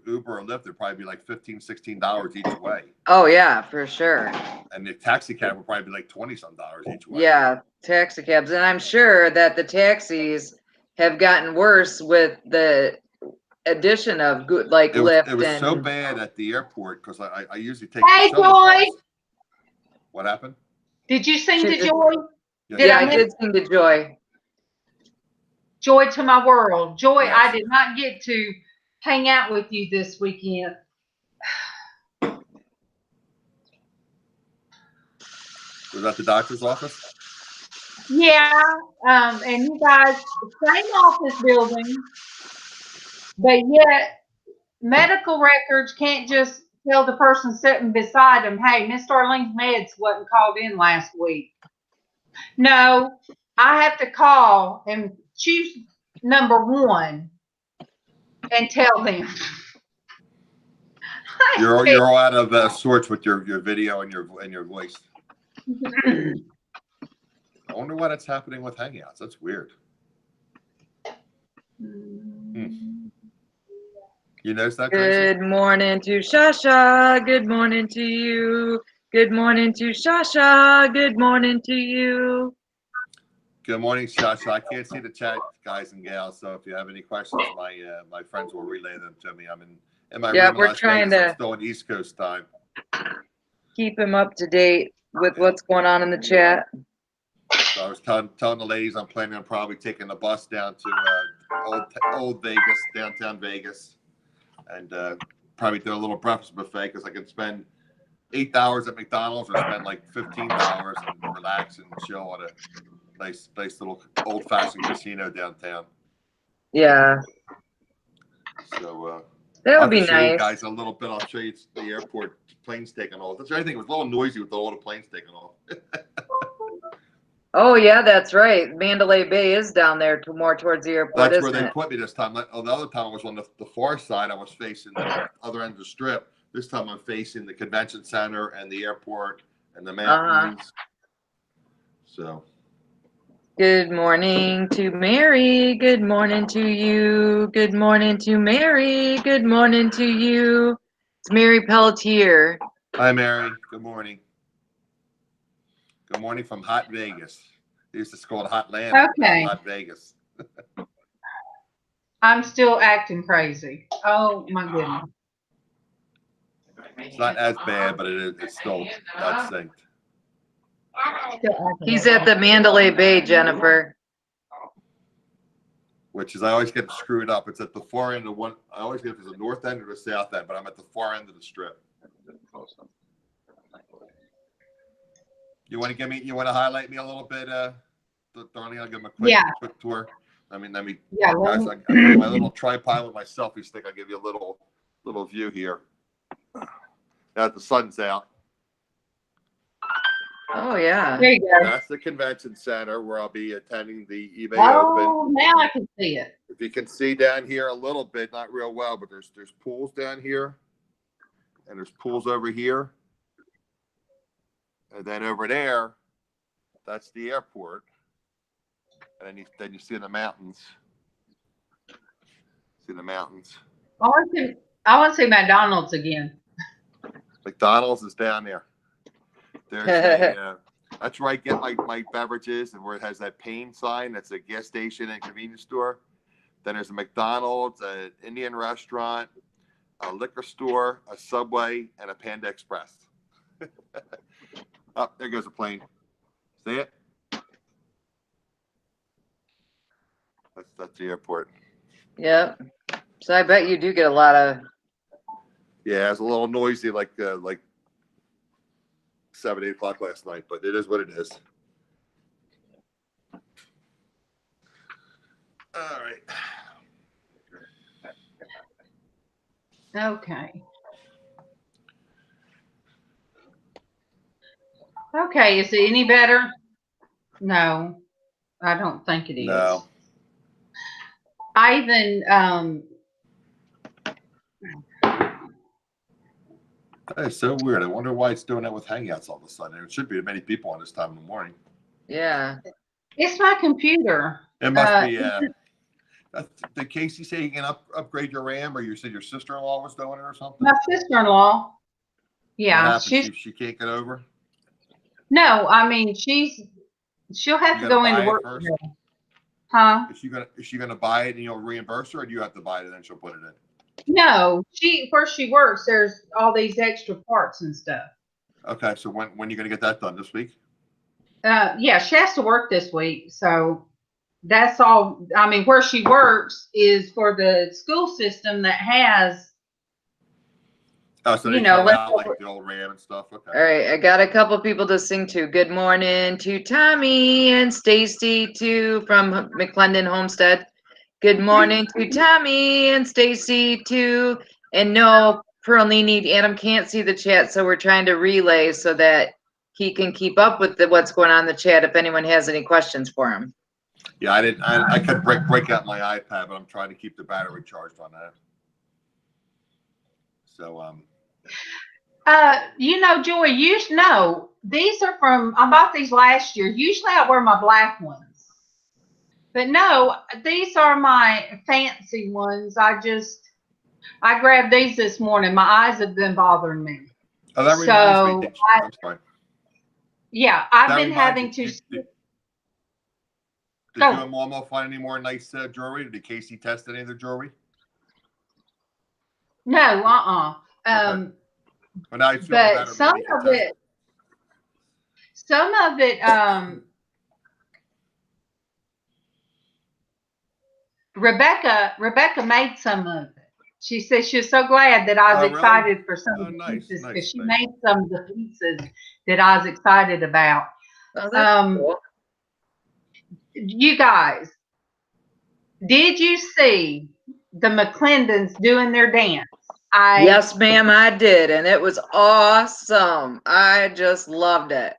Uber or Lyft, it'd probably be like $15, $16 each way. Oh yeah, for sure. And the taxi cab would probably be like $20-some each way. Yeah, taxi cabs, and I'm sure that the taxis have gotten worse with the addition of Lyft. It was so bad at the airport because I usually take. Hey, Joy. What happened? Did you sing to Joy? Yeah, I did sing to Joy. Joy to my world. Joy, Yes. I did not get to hang out with you this weekend. Was that the doctor's office? Yeah, and you guys, same office building, but yet medical records can't just tell the person sitting beside them, hey, Miss Darlene's meds wasn't called in last week. No, I have to call and choose number one and tell them. You're all out of sorts with your video and your voice. I wonder why that's happening with Hangouts. That's weird. You You notice that, Good Traci? morning to Shasha. Good morning to you. Good morning to Shasha. Good morning to you. Good morning, Shasha. I can't see the chat, guys and gals. So if you have any questions, my friends will relay them to me. I'm in my room in we're Las trying Vegas. I'm to still in East Coast time. keep him up to date with what's going on in the chat. So I was telling the ladies I'm planning on probably taking the bus down to old Vegas, downtown Vegas, and probably do a little breakfast buffet because I can spend $8 at McDonald's or spend like $15 and relax and chill at a nice little old-fashioned casino downtown. Yeah. So that would be I'll show you nice. guys a little bit. I'll show you the airport, planes taking off. That's everything. It was a little noisy with all the planes taking off. Oh yeah, that's right. Mandalay Bay is down there more towards the airport. That's isn't where they it? put me this time. The other time I was on the far side. I was facing the other end of the strip. This time I'm facing the convention center and the airport and the mountains. So. Good morning to Mary. Good morning to you. Good morning to Mary. Good morning to you. It's Mary Pelletier. Hi, Mary. Good morning. Good morning from Hot Vegas. They used to call it Hot Land. Okay. Hot Vegas. I'm still acting crazy. Oh my goodness. It's not as bad, but it's still not synced. He's at the Mandalay Bay, Jennifer. Which is, I always get screwed up. It's at the far end of one. I always get if it's the north end or the south end, but I'm at the far end of the strip. You want to highlight me a little bit, Darlene? I'll give him a quick tour. Let me guys, I got my little tripod with my selfie stick. I'll give you a little view here. Now that the sun's out. Oh yeah. There you go. That's the convention center where I'll be attending the eBay Open. Oh, now I can see it. If you can see down here a little bit, not real well, but there's pools down here, and there's pools over here, and then over there, that's the airport, and then you see the mountains. See the mountains. I want to see McDonald's again. McDonald's is down there. There's that's where I get my beverages, and where it has that Payne sign. That's a gas station and convenience store. Then there's a McDonald's, an Indian restaurant, a liquor store, a Subway, and a Panda Express. Oh, there goes a plane. See it? That's the airport. Yep. So I bet you do get a lot of. Yeah, it's a little noisy, like 7, 8 o'clock last night, but it is what it is. All right. Okay. Okay, is it any better? No, I don't think it is. No. I even That is so weird. I wonder why it's doing that with Hangouts all of a sudden. It should be many people on this time in the morning. Yeah. it's my computer. It must be. Did Casey say you can upgrade your RAM, or you said your sister-in-law was doing it or something? My sister-in-law. Yeah, she can't get over. No, I mean she'll have to go into work first. Huh? Is she gonna buy it and you'll reimburse her, or do you have to buy it and then she'll put it in? No, where she works, there's all these extra parts and stuff. Okay, so when are you gonna get that done? This week? Yeah, she has to work this week, so that's all. I mean, where she works is for the school system that has. Oh, so they throw out like the old RAM and stuff. Okay. All right, I got a couple people to sing to. Good morning to Tommy and Stacy too from McClendon Homestead. Good morning to Tommy and Stacy too. And no, Perlini, Adam can't see the chat, so we're trying to relay so that he can keep up with what's going on in the chat if anyone has any questions for him. Yeah, I could break out my iPad, but I'm trying to keep the battery charged on that. So Joy, these are I bought these last year. Usually I wear my black ones. But no, these are my fancy ones. I grabbed these this morning. My eyes have been bothering me. Oh, that reminds me. I'm sorry. Yeah, I've been having to. Did you and MawMaw find any more nice jewelry? Did Casey test any of their jewelry? No, Okay. Well, now but some of it, Rebecca made some of it. She said she was so glad that I was excited for some of the pieces because she made some of the pieces that I was excited about. Oh, that's cool. You guys, did you see the McClendons doing their dance? Yes, ma'am, I did, and it was awesome. I just loved it.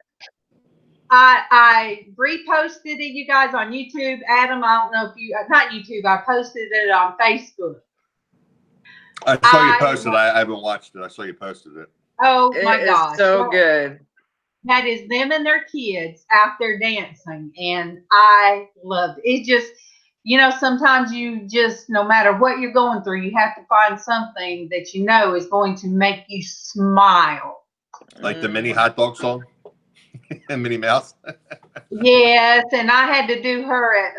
I reposted it, you guys, on YouTube. Adam, I don't know if you, not YouTube, I posted it on Facebook. I saw you posted. I haven't watched it. I saw you posted it. Oh my gosh. It's so good. That is them and their kids out there dancing, and I loved it. It just, you know, sometimes you just, no matter what you're going through, you have to find something that you know is going to make you smile. Like the mini hot dog song and Minnie Mouse. Yes, and I had to do her at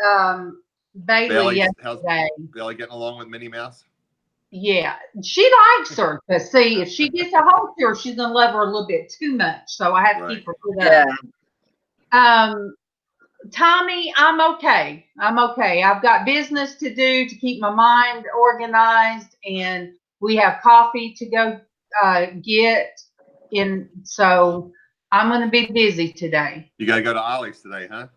Bailey yesterday. Bailey getting along with Minnie Mouse? Yeah, she likes her. But see, if she gets a hold to her, she's gonna love her a little bit too much. So I have to keep her put up. Yeah. Tommy, I'm okay. I'm okay. I've got business to do to keep my mind organized, and we have coffee to go get in. So I'm going to be busy today. You got to go to Ollie's today, huh?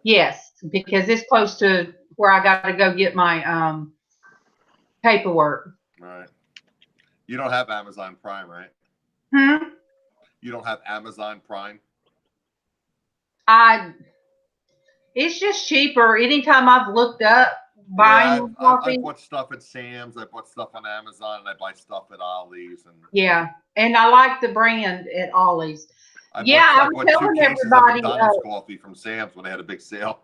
Yes, because it's close to where I got to go get my paperwork. All right. You don't have Amazon Prime, right? You don't have Amazon Prime? It's just cheaper. Anytime I've looked up buying coffee. I bought stuff at Sam's. I bought stuff on Amazon, and I buy stuff at Ollie's. Yeah, and I like the brand at Ollie's. I'm telling everybody. Coffee from Sam's when they had a big sale.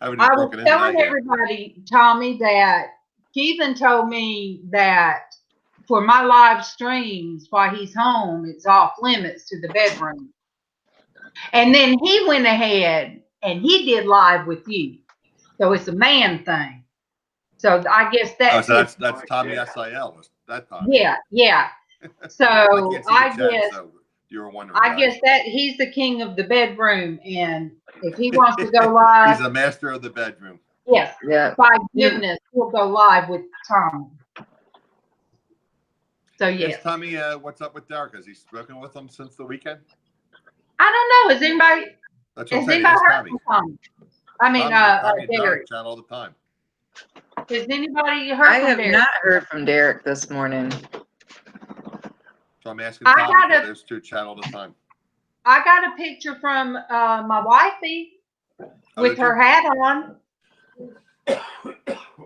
I was telling everybody, Tommy, that Keevan told me that for my live streams while he's home, it's off limits to the bedroom. And then he went ahead and he did live with you. So it's a man thing. So I guess that's that's Tommy SIL that time. Yeah. So I guess you were wondering. I guess that he's the king of the bedroom, and if he wants to go live, he's a master of the bedroom. Yes. Yeah. By goodness, we'll go live with Tommy. So yes. Tommy, what's up with Derek? Has he spoken with him since the weekend? I don't know. Has anybody heard from Tommy? I mean, Derek. Chat all the time. Has anybody heard from Derek? I have not heard from Derek this morning. So I'm asking Tommy, those two chat all the time. I got a picture from my wifey with her hat on.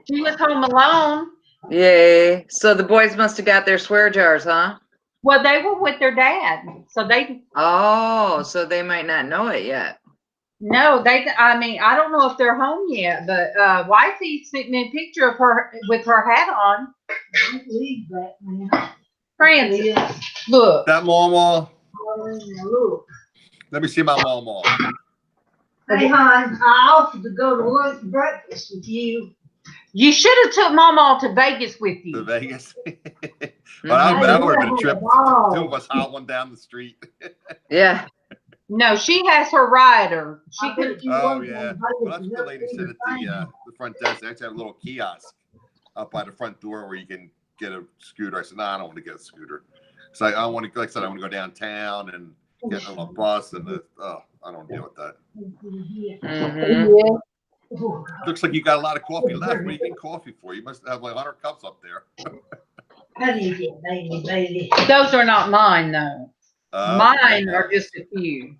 She was home alone. Yay. So the boys must have got their swear jars, huh? Well, they were with their dad. So they. Oh, so they might not know it yet. No, I mean, I don't know if they're home yet, but wifey sent me a picture of her with her hat on. Leave that, man. Francis, look. That MawMaw. Look. Let me see my MawMaw. Hey, hon, I offered to go to lunch and breakfast with you. You should have took MawMaw to Vegas with you. To Vegas? Well, that would have been a trip. Two of us hobbling down the street. Yeah. No, she has her rider. She could. Oh yeah. Well, that's what the lady said at the front desk. They actually have a little kiosk up by the front door where you can get a scooter. I said, no, I don't want to get a scooter. So I want to, like I said, I want to go downtown and get on a bus and I don't deal with that. Mm-hmm. Looks like you got a lot of coffee left. What are you getting coffee for? You must have like 100 cups up there. How do you get baby? Those are not mine though. Mine are just a few.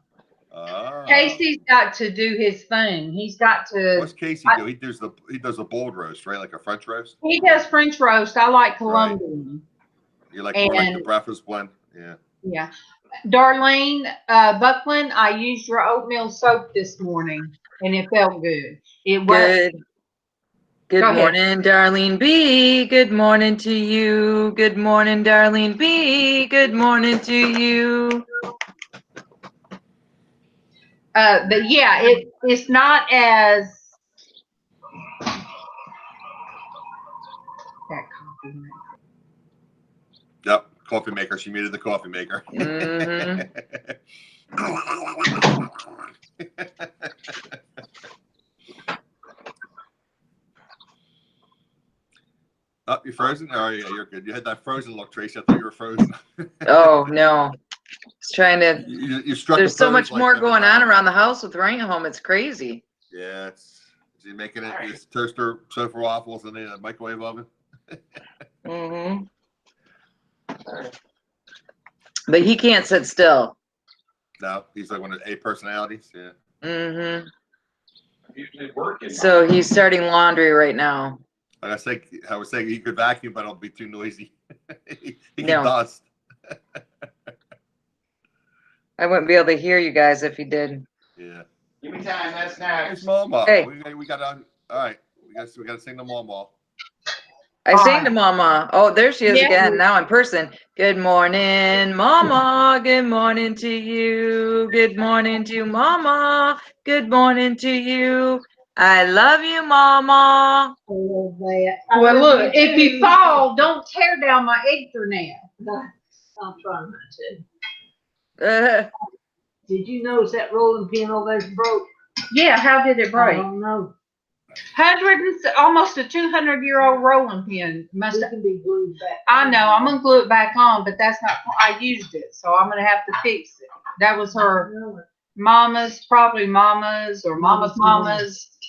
Casey's got to do his thing. He's got to. What's Casey do? He does a boiled roast, right? Like a French roast. He does French roast. I like Colombian. Right. You like more like the breakfast blend? Yeah. Yeah. Darlene Buckland, I used your oatmeal soap this morning, and it felt good. It was. Good morning, Darlene B. Good morning to you. Good morning, Darlene B. Good morning to you. But yeah, it's not as that coffee maker. Yep, coffee maker. She muted the coffee maker. Mm-hmm. Oh, you frozen? Oh, yeah, you're good. You had that frozen look, Traci. I thought you were frozen. Oh, no. It's trying to. You struck There's the so pose much like more the going time. on around the house with Rain Home. It's crazy. Yeah, is he making it his toaster, sofa waffles in the microwave oven? Mm-hmm. But he can't sit still. No, he's like one of the A personalities. Yeah. Mm-hmm. Usually working. So he's starting laundry right now. Like I was saying he could vacuum, but it'll be too noisy. he can No. dust. I wouldn't be able to hear you guys if he did. Yeah. Give me time, that's next. Here's MawMaw. Hey. We got on. All right. We got to sing the MawMaw. I sang to MawMaw. Oh, there she is again. Now in person. Good morning, MawMaw. Good morning to you. Good morning to MawMaw. Good morning to you. I love you, MawMaw. Well, look, if you fall, don't tear down my Ethernet. I'll try not to. Did you notice that rolling pin over there broke? Yeah, how did it I break? don't know. Almost a 200-year-old rolling pin. It can be glued back. I know. I'm gonna glue it back on, but that's not. I used it, so I'm gonna have to fix it. That was her mama's, probably mama's or mama's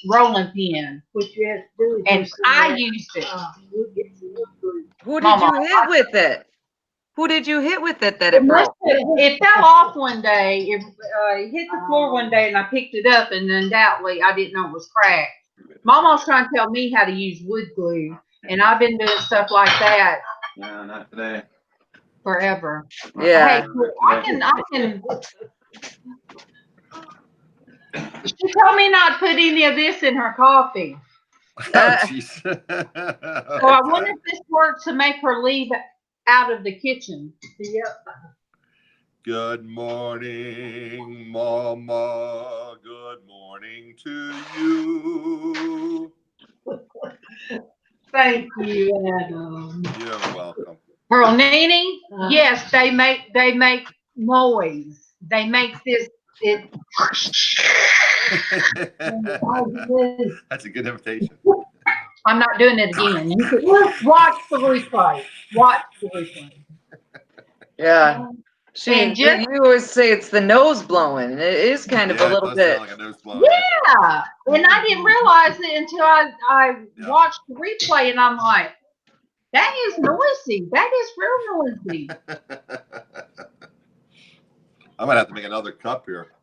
rolling pin, What you have to do is and I used it. You'll get some glue. Who did you hit with it? Who did you hit with it that it broke? It fell off one day. It hit the floor one day, and I picked it up, and undoubtedly I didn't know it was cracked. Mama's trying to tell me how to use wood glue, and I've been doing stuff like that. No, not today. Forever. Yeah. Hey, I can. She told me not to put any of this in her coffee. Oh, jeez. So I wonder if this works to make her leave out of the kitchen. Yep. Good morning, MawMaw. Good morning to you. Thank you, Adam. You're welcome. Pearl Nini, yes, they make noise. They make this. That's a good invitation. I'm not doing it again. You can watch the replay. Watch the replay. Yeah. And you always say it's the nose blowing. It is kind of a little bit. Sound like a nose blower. Yeah. And I didn't realize it until I watched the replay, and I'm like, that is noisy. That is real noisy. I might have to make another cup here.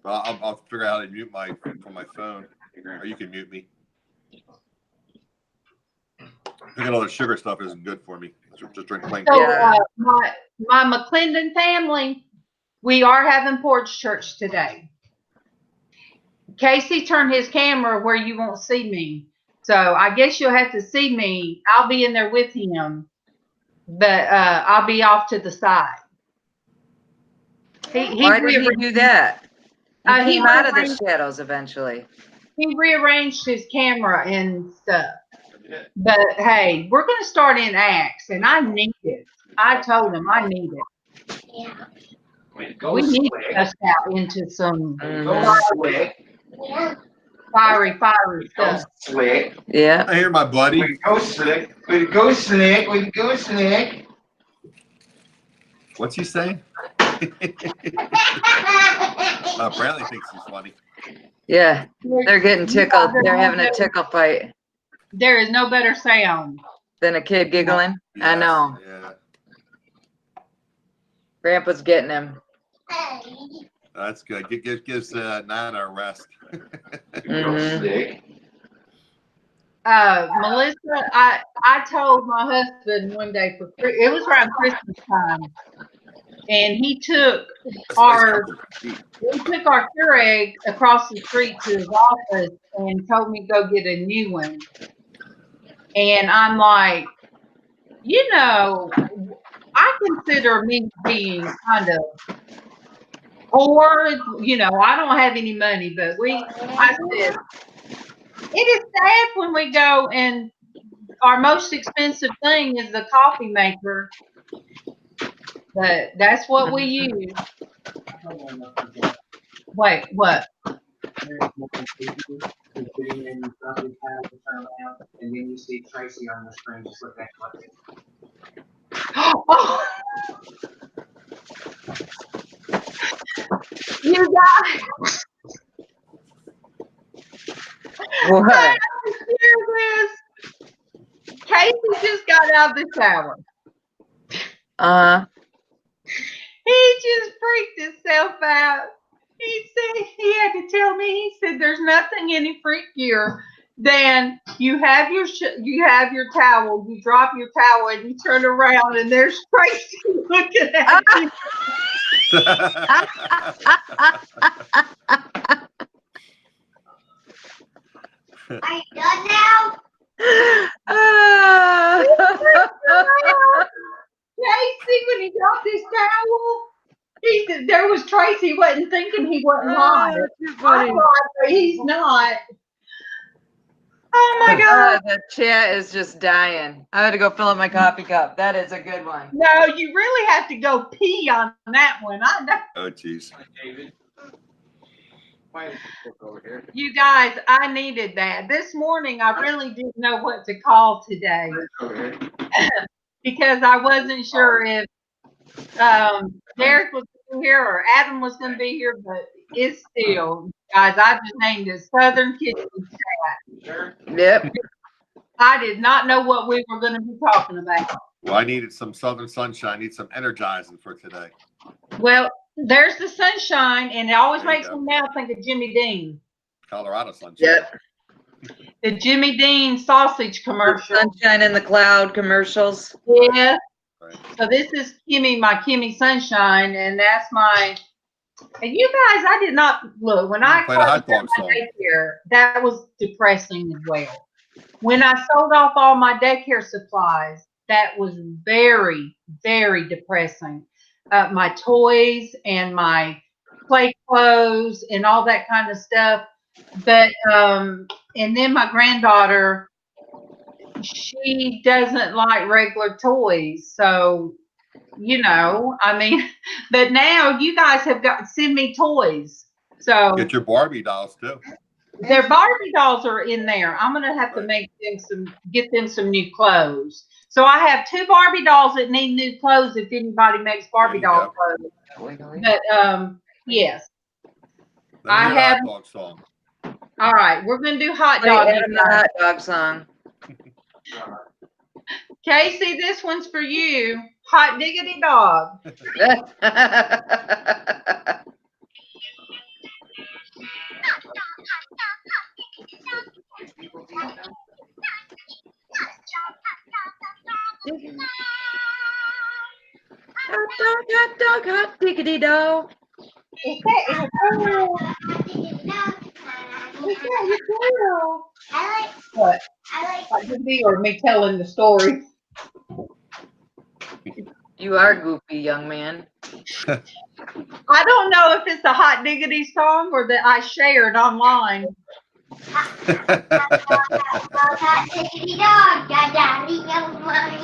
I'll figure out how to mute from my phone. Or you can mute me. Thinking all the sugar stuff isn't good for me. Just drink plain. So my McClendon family, we are having porch church today. Casey turned his camera where you won't see me. So I guess you'll have to see me. I'll be in there with him, but I'll be off to the side. Why did he do that? He came out of the shadows eventually. He rearranged his camera and stuff. But hey, we're going to start in Acts, and I need it. I told him I need it. We need to bust out into some fiery stuff. Slick. Yeah. I hear my buddy. We go slick. We go slick. We go slick. What's he saying? Bradley thinks he's funny. Yeah. They're getting tickled. They're having a tickle fight. There is no better sound than a kid giggling. Yes, I know. Yeah. Grandpa's getting him. That's good. Gives Nana a rest. Melissa, I told my husband one day it was around Christmas time. and he took our Keurig across the street to his office and told me to go get a new one. And I'm like, you know, I consider me being kind of poor. You know, I don't have any money, but I said, it is sad when we go and our most expensive thing is the coffee maker. But that's what we use. Wait, what? And then you see Traci on the screen just look at it. Oh. You guys. What? Hear this. Casey just got out of the shower. He just freaked himself out. He said he had to tell me. He said there's nothing any freakier than you have your towel, you drop your towel, and you turn around, and there's Traci looking at you. Are you done now? Traci, when he dropped his towel, there was Traci wasn't thinking he wasn't lying. He's not. Oh my God. The chat is just dying. I had to go fill up my coffee cup. That is a good one. No, you really have to go pee on that one. I know. Oh, jeez. You guys, I needed that. This morning, I really didn't know what to call today because I wasn't sure if Derek was going to be here or Adam was going to be here, but it's still, guys, I just named it Southern Kitchen Chat. Yep. I did not know what we were going to be talking about. Well, I needed some Southern sunshine. I need some energizing for today. Well, there's the sunshine, and it always makes me now think of Jimmy Dean. Colorado sunshine. Yep. The Jimmy Dean sausage commercial. The sunshine in the cloud commercials. Yeah. Right. So this is my Kimmy Sunshine, and that's my. And you guys, I did not look when I played a hot dog song. Daycare. That was depressing as well. When I sold off all my daycare supplies, that was very, very depressing. My toys and my play clothes and all that kind of stuff. But and then my granddaughter, she doesn't like regular toys, so you know, I mean, but now you guys have got to send me toys. So get your Barbie dolls too. Their Barbie dolls are in there. I'm gonna have to get them some new clothes. So I have 2 Barbie dolls that need new clothes if anybody makes Barbie doll clothes. But yes. I have hot dog song. All right, we're gonna do hot dog. The hot dog song. Casey, this one's for you. Hot diggity dog. Hot dog, hot diggity dog. Is that your girl? Is that your girl? What? Hot diggity or me telling the story? You are goofy, young man. I don't know if it's a hot diggity song or that I shared online.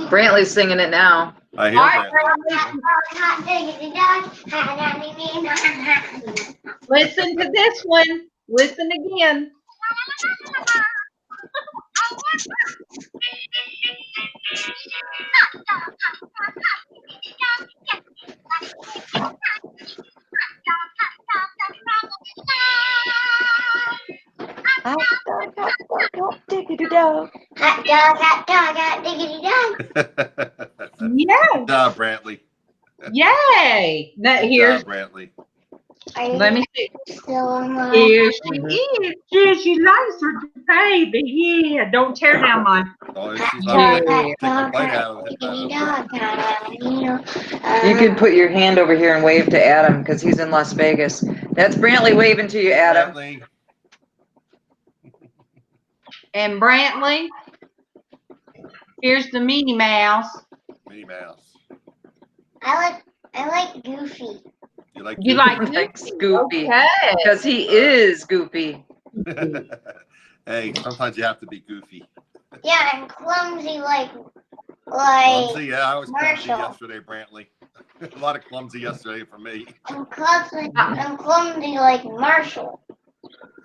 Brantley's singing it now. I hear Listen to this one. Listen again. Hot dog, diggity dog. Hot dog, diggity dog. Yeah. Good job, Brantley. Yay. Good Here's job, Brantley. Let me see. Still in my Here she is. Yeah, she likes her baby. Yeah, don't tear down mine. Oh, she's Yeah. take a bite out of it. You could put your hand over here and wave to Adam because he's in Las Vegas. That's Brantley waving to you, Adam. Brantley. And Brantley, here's the Minnie Mouse. Minnie Mouse. I like Goofy. You like You Goofy? like Goofy? Okay. Because he is goofy. Hey, sometimes you have to be goofy. Yeah, I'm clumsy like Clumsy, yeah, I was clumsy Marshall. yesterday, Brantley. A lot of clumsy yesterday for me. I'm clumsy like Marshall.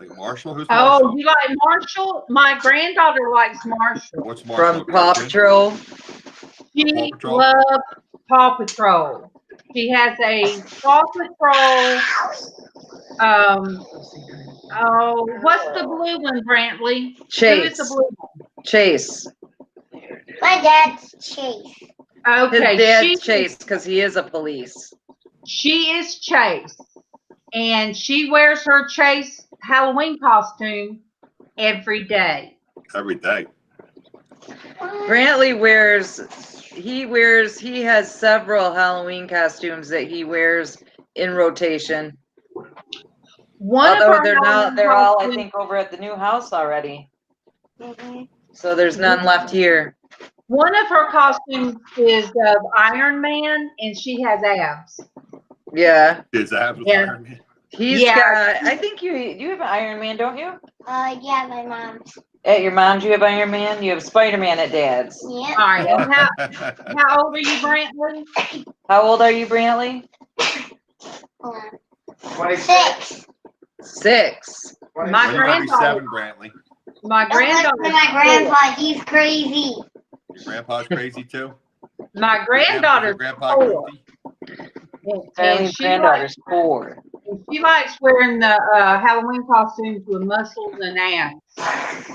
Like Marshall? Who's Marshall? Oh, you like Marshall? My granddaughter likes Marshall. What's Marshall? From Paw Patrol. She Paw Patrol? loves Paw Patrol. She has a Paw Patrol. Oh, what's the blue one, Brantley? Who is the Chase. blue one? Chase. My dad's Chase. Okay, His dad's Chase because he is a police. She is Chase, and she wears her Chase Halloween costume every day. Every day. Brantley he has several Halloween costumes that he wears in rotation. Although they're all, I think, over at the new house already. Mm-hmm. So there's none left here. One of her costumes is of Iron Man, and she has abs. Yeah. His abs with Yeah. Iron Man. He's got, I think you have an Iron Man, don't you? Yeah, my mom's. At your mom's you have Iron Man? You have Spider-Man at dad's. Yeah. All right. And how old are you, Brantley? How old are you, Brantley? 6. 6. My granddaughter. Brantley. My granddaughter. My grandpa, he's crazy. Your grandpa's crazy too? My granddaughter's Your grandpa 4. crazy? And granddaughter's 4. She likes wearing the Halloween costumes with muscles and abs.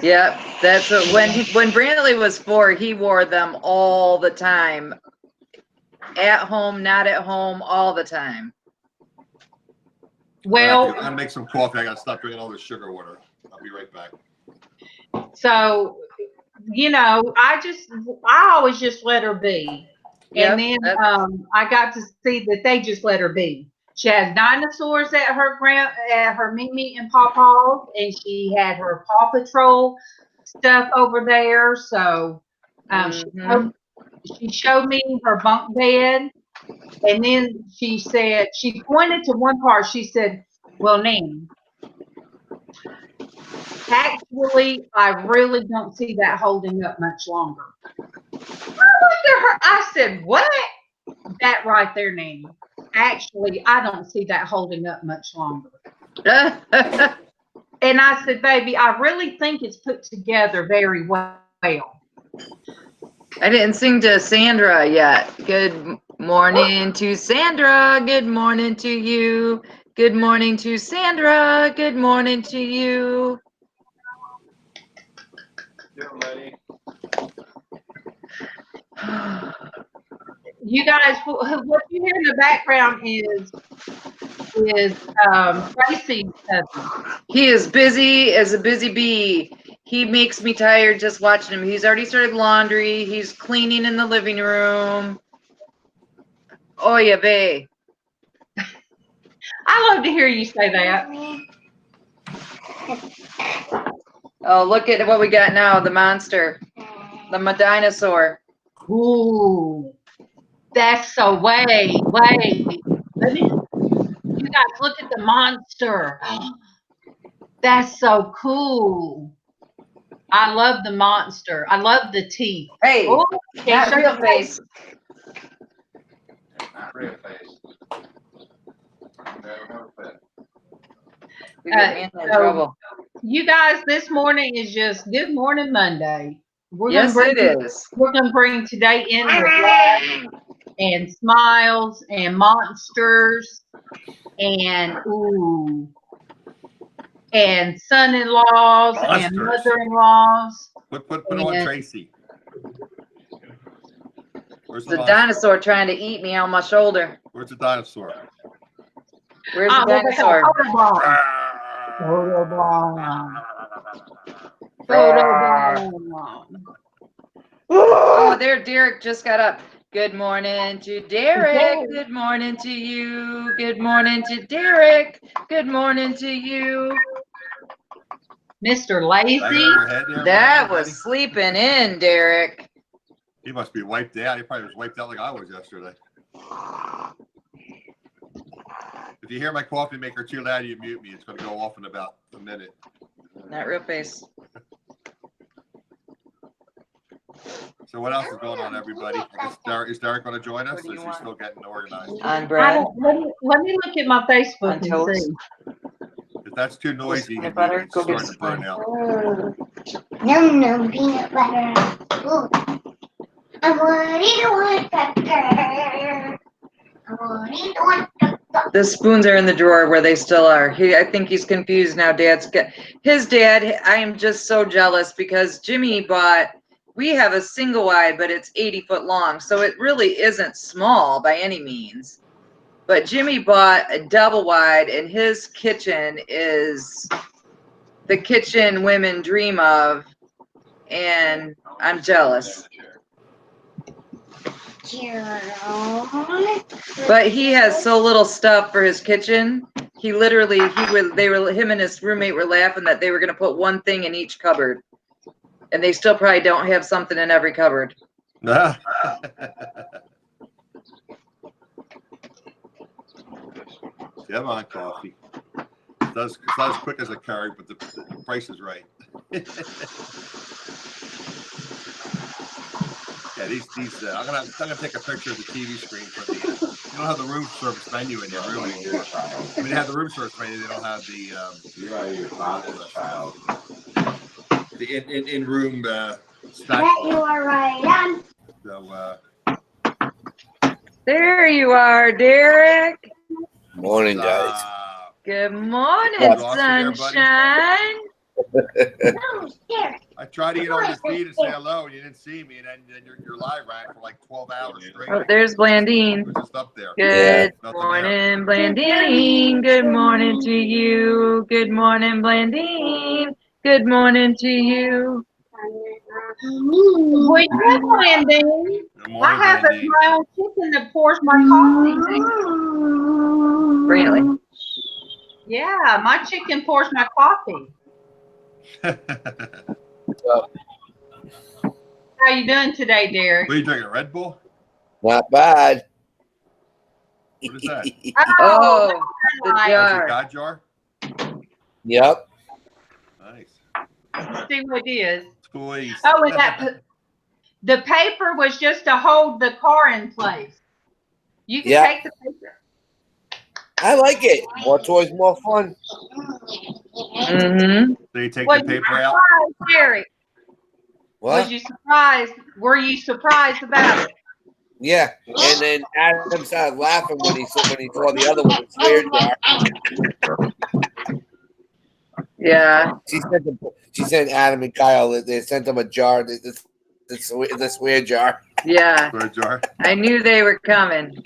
Yep, that's what, when Brantley was 4, he wore them all the time. At home, not at home, all the time. Well, I'm gonna make some coffee. I gotta stop drinking all this sugar water. I'll be right back. so you know, I always just let her be. And then I got to see that they just let her be. She has dinosaurs at her Mimi and Pawpaw's, and she had her Paw Patrol stuff over there. So she showed me her bunk bed, and then she pointed to one part. She said, "Well, Nan, actually, I really don't see that holding up much longer." I looked at her. I said, "What?" That right there, Nan. Actually, I don't see that holding up much longer. And I said, "Baby, I really think it's put together very well." I didn't sing to Sandra yet. Good morning to Sandra. Good morning to you. Good morning to Sandra. Good morning to you. You guys, what you hear in the background is Traci's cousin. He is busy as a busy bee. He makes me tired just watching him. He's already started laundry. He's cleaning in the living room. Oh, yeah, bae. I love to hear you say that. Oh, look at what we got now. The monster. The dinosaur. Ooh. That's so wait. Let me, you guys look at the monster. That's so cool. I love the monster. I love the teeth. Hey, not real face. Not real face. We got in trouble. You guys, this morning is just Good Morning Monday. Yes, it is. We're going to bring today in with laughs and smiles and monsters and and son-in-laws and mother-in-laws. Put on Traci. Where's the dinosaur trying to eat me on my shoulder? Where's the dinosaur? Where's the dinosaur? Photo bomb. Oh, there, Derek just got up. Good morning to Derek. Good morning to you. Good morning to Derek. Good morning to you. Mr. Lazy. That was sleeping in, Derek. He must be wiped out. He probably was wiped out like I was yesterday. If you hear my coffee maker too loud, you mute me. It's going to go off in about a minute. Not real face. So what else is going on, everybody? Is Derek going to join us, or is he still getting organized? On bread. Let me look at my Facebook and toast. see. If that's too noisy, Peanut butter. Go get a starting to burn out. No, peanut butter. Ooh. I want to eat a woodpecker. I want to eat a woodpecker. The spoons are in the drawer where they still are. I think he's confused now. His dad. I am just so jealous because Jimmy bought. We have a single wide, but it's 80 foot long, so it really isn't small by any means. But Jimmy bought a double wide, and his kitchen is the kitchen women dream of, and I'm jealous. But he has so little stuff for his kitchen. He literally, him and his roommate were laughing that they were going to put one thing in each cupboard. And they still probably don't have something in every cupboard. Come on, coffee. It's not as quick as a curry, but the price is right. Yeah, these. I'm gonna take a picture of the TV screen for the. You don't have the room service menu in there, really. I mean, they have the room service menu. They don't have the. The in-room snack. That you are right. So. There you are, Derek. Morning, guys. Good morning, sunshine. I tried to get on your feed and say hello, and you didn't see me, and then your live ran for like 12 hours straight. Oh, there's Blandean. It was just up there. Good morning, Blandean. Good morning to you. Good morning, Blandean. Good morning to you. Well, yeah, Blandean. I have my own chicken that pours my coffee. Really? Yeah, my chicken pours my coffee. How you doing today, Derek? What are you drinking, Red Bull? Not bad. What is that? Oh, the That's jar. your God jar? Yep. Nice. Let's see what it is. Toys. Oh, and the paper was just to hold the car in place. You can take the paper. I like it. More toys, more fun. Mm-hmm. So you take the paper out? Derek. What? Was you surprised? Were you surprised about it? Yeah. And then Adam started laughing when he saw the other one. It's weird jar. Yeah. She sent Adam and Kyle. They sent them a jar. This weird jar. Yeah. Weird jar. I knew they were coming.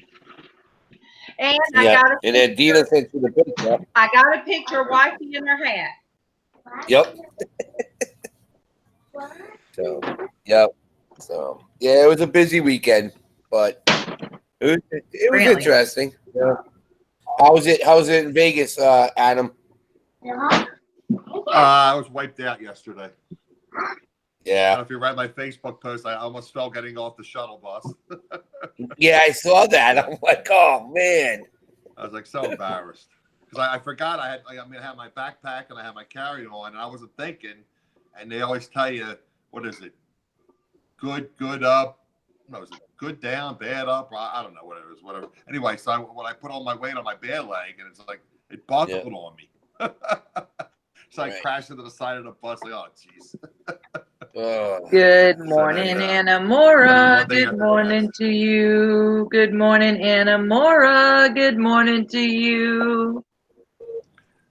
And I got and then Dina sent you the picture. I got a picture of wifey in her hat. Yep. So yeah, it was a busy weekend, but it was interesting. Yeah. How was it in Vegas, Adam? I was wiped out yesterday. Yeah. I don't know if you read my Facebook post, I almost fell getting off the shuttle bus. Yeah, I saw that. I'm like, oh man. I was like so embarrassed because I forgot I had my backpack and I had my carry-on and I wasn't thinking. And they always tell you, what is it? Good up. No, is it good down, bad up? I don't know what it is. Whatever. Anyway, so when I put all my weight on my bad leg, and it's like it buckled on me. So I crashed into the side of the bus. Like, oh, jeez. Good morning, Anna Mora. Good morning to you. Good morning, Anna Mora. Good morning to you.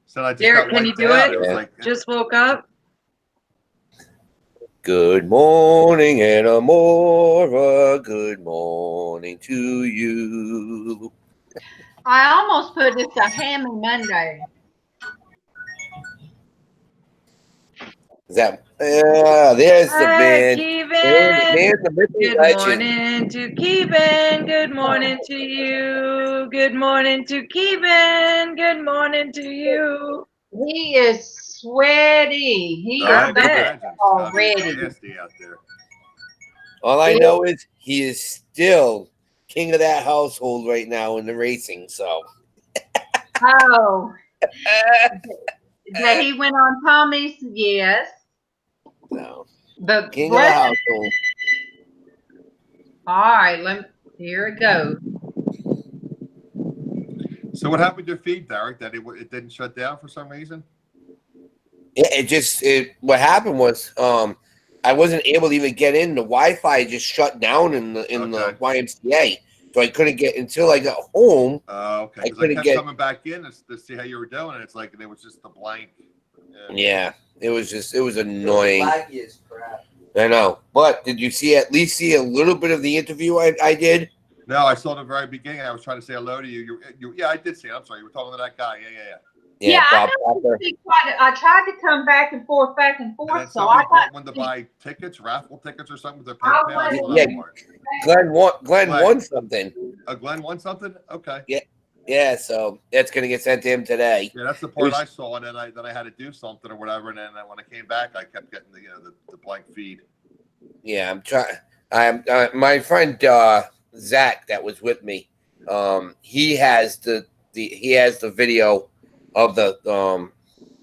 So I just Derek, can you do it? Like, just woke up. Good morning, Anna Mora. Good morning to you. I almost put this a hammy Monday. Is that? There's the band. Kevin. The Good legend. morning to Kevin. Good morning to you. Good morning to Kevin. Good morning to you. He is sweaty. He I is bet. already. Nasty out there. All I know is he is still king of that household right now in the racing. So. Oh. That he went on Tommy's, yes. No. The king of the household. All right, here it goes. So what happened to your feed, Derek? That it didn't shut down for some reason? Yeah, what happened was I wasn't able to even get in. The Wi-Fi just shut down in the YMCA. So I couldn't get until I got home. Oh, okay. Because I kept coming back in to see how you were doing, and it's like it was just a blank. Yeah, it was annoying. I know. But did you at least see a little bit of the interview I did? No, I saw the very beginning. I was trying to say hello to you. Yeah, I did see it. I'm sorry. You were talking to that guy. Yeah, I tried to come back and forth. So I got one to buy tickets, raffle tickets or something with their PayPal. Yeah, Glenn won something. Glenn won something? Okay. Yeah, so that's gonna get sent to him today. Yeah, that's the part I saw, and then I had to do something or whatever, and then when I came back, I kept getting the blank feed. Yeah, I'm trying. My friend Zach that was with me. He has the video of the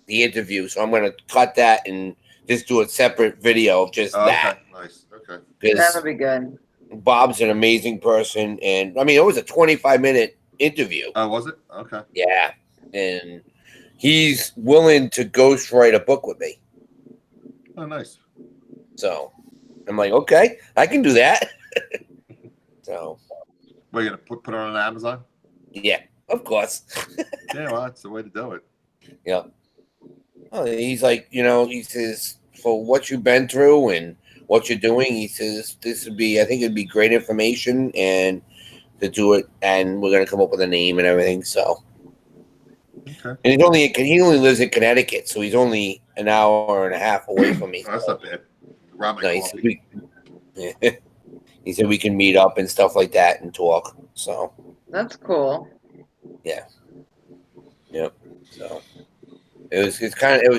interview, so I'm gonna cut that and just do a separate video of just that. Nice. Okay. That'll be good. Bob's an amazing person, and I mean it was a 25-minute interview. Oh, was it? Okay. Yeah, and he's willing to ghostwrite a book with me. Oh, nice. So I'm like, okay, I can do that. So, what, are you gonna put it on Amazon? Yeah, of course. Yeah, well, that's the way to do it. Yeah. Oh, he's like, he says, for what you've been through and what you're doing, he says I think it'd be great information and to do it, and we're gonna come up with a name and everything. So, okay. And he only lives in Connecticut, so he's only an hour and a half away from me. Oh, that's not bad. Grab my coffee. He said we can meet up and stuff like that and talk. So that's cool. Yeah. Yep. So it was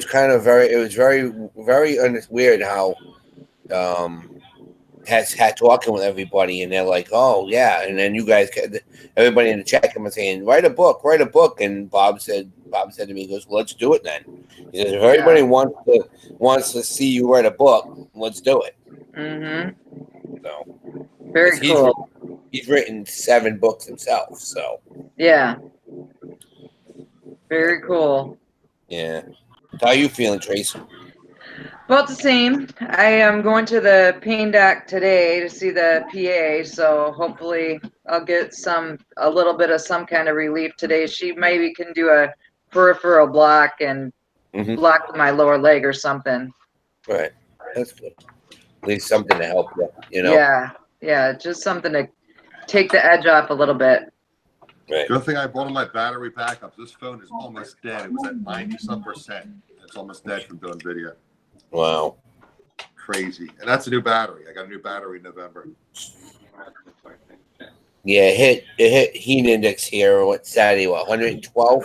very weird how had talking with everybody, and they're like, oh yeah, and then you guys, everybody in the chat came saying, write a book, and Bob said to me, he goes, well, let's do it then. He says, if everybody wants to see you write a book, let's do it. Mm-hmm. So very cool. He's written 7 books himself, so yeah, very cool. Yeah. How are you feeling, Trace? About the same. I am going to the pain doc today to see the PA, so hopefully I'll get a little bit of some kind of relief today. She maybe can do a peripheral block and block my lower leg or something. Right. That's good. At least something to help you, Yeah, just something to take the edge off a little bit. Right. Good thing I brought on my battery backup. This phone is almost dead. It was at 90-some%. It's almost dead from doing video. Wow. Crazy. And that's a new battery. I got a new battery in November. Yeah, it hit heat index here. Saturday? 112?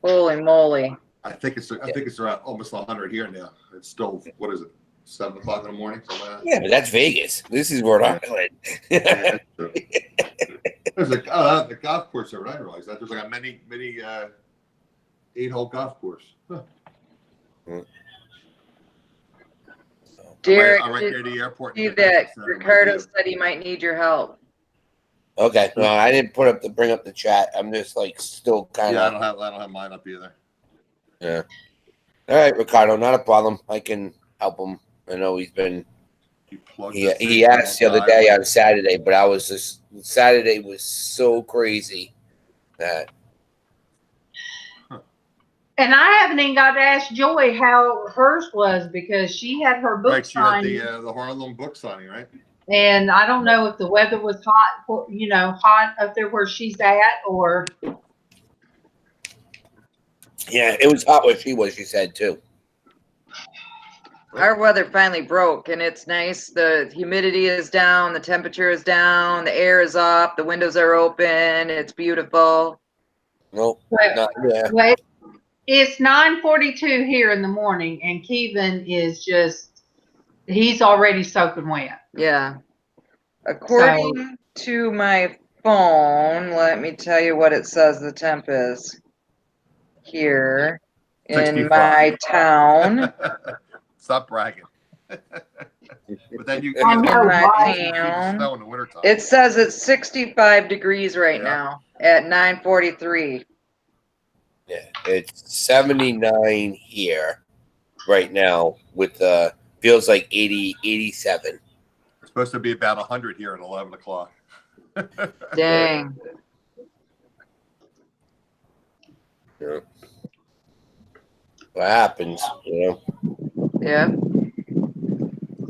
Holy moly. I think it's around almost 100 here now. It's still, what is it, 7 o'clock in the morning? Yeah, but that's Vegas. This is Rhode Island. Yeah, there's the golf course there. I realized that there's like a mini 8-hole golf course. Huh. Derek, I'm right near the airport. See that Ricardo said he might need your help. Okay, no, I didn't bring up the chat. I'm just like still kind of. Yeah, I don't have mine up either. Yeah. All right, Ricardo, not a problem. I can help him. I know he's been. He asked the other day on Saturday, but Saturday was so crazy that. And I haven't even got to ask Joy how hers was because she had her book signed. She had the Harlem book signing, right? And I don't know if the weather was hot, you know, hot up there where she's at, or. Yeah, it was hot where she was, she said, too. Our weather finally broke, and it's nice. The humidity is down, the temperature is down, the air is up, the windows are open. It's beautiful. Well, It's 9:42 here in the morning, and Kevin is he's already soaking wet. Yeah. According to my phone, let me tell you what it says the temp is here in 65. my town. Stop bragging. But then you in my see town. snow in the wintertime. It says it's 65 degrees right now at 9:43. Yeah, it's 79 here right now with feels like 80, 87. It's supposed to be about 100 here at 11 o'clock. Dang. Yeah. What happens, you know? Yeah.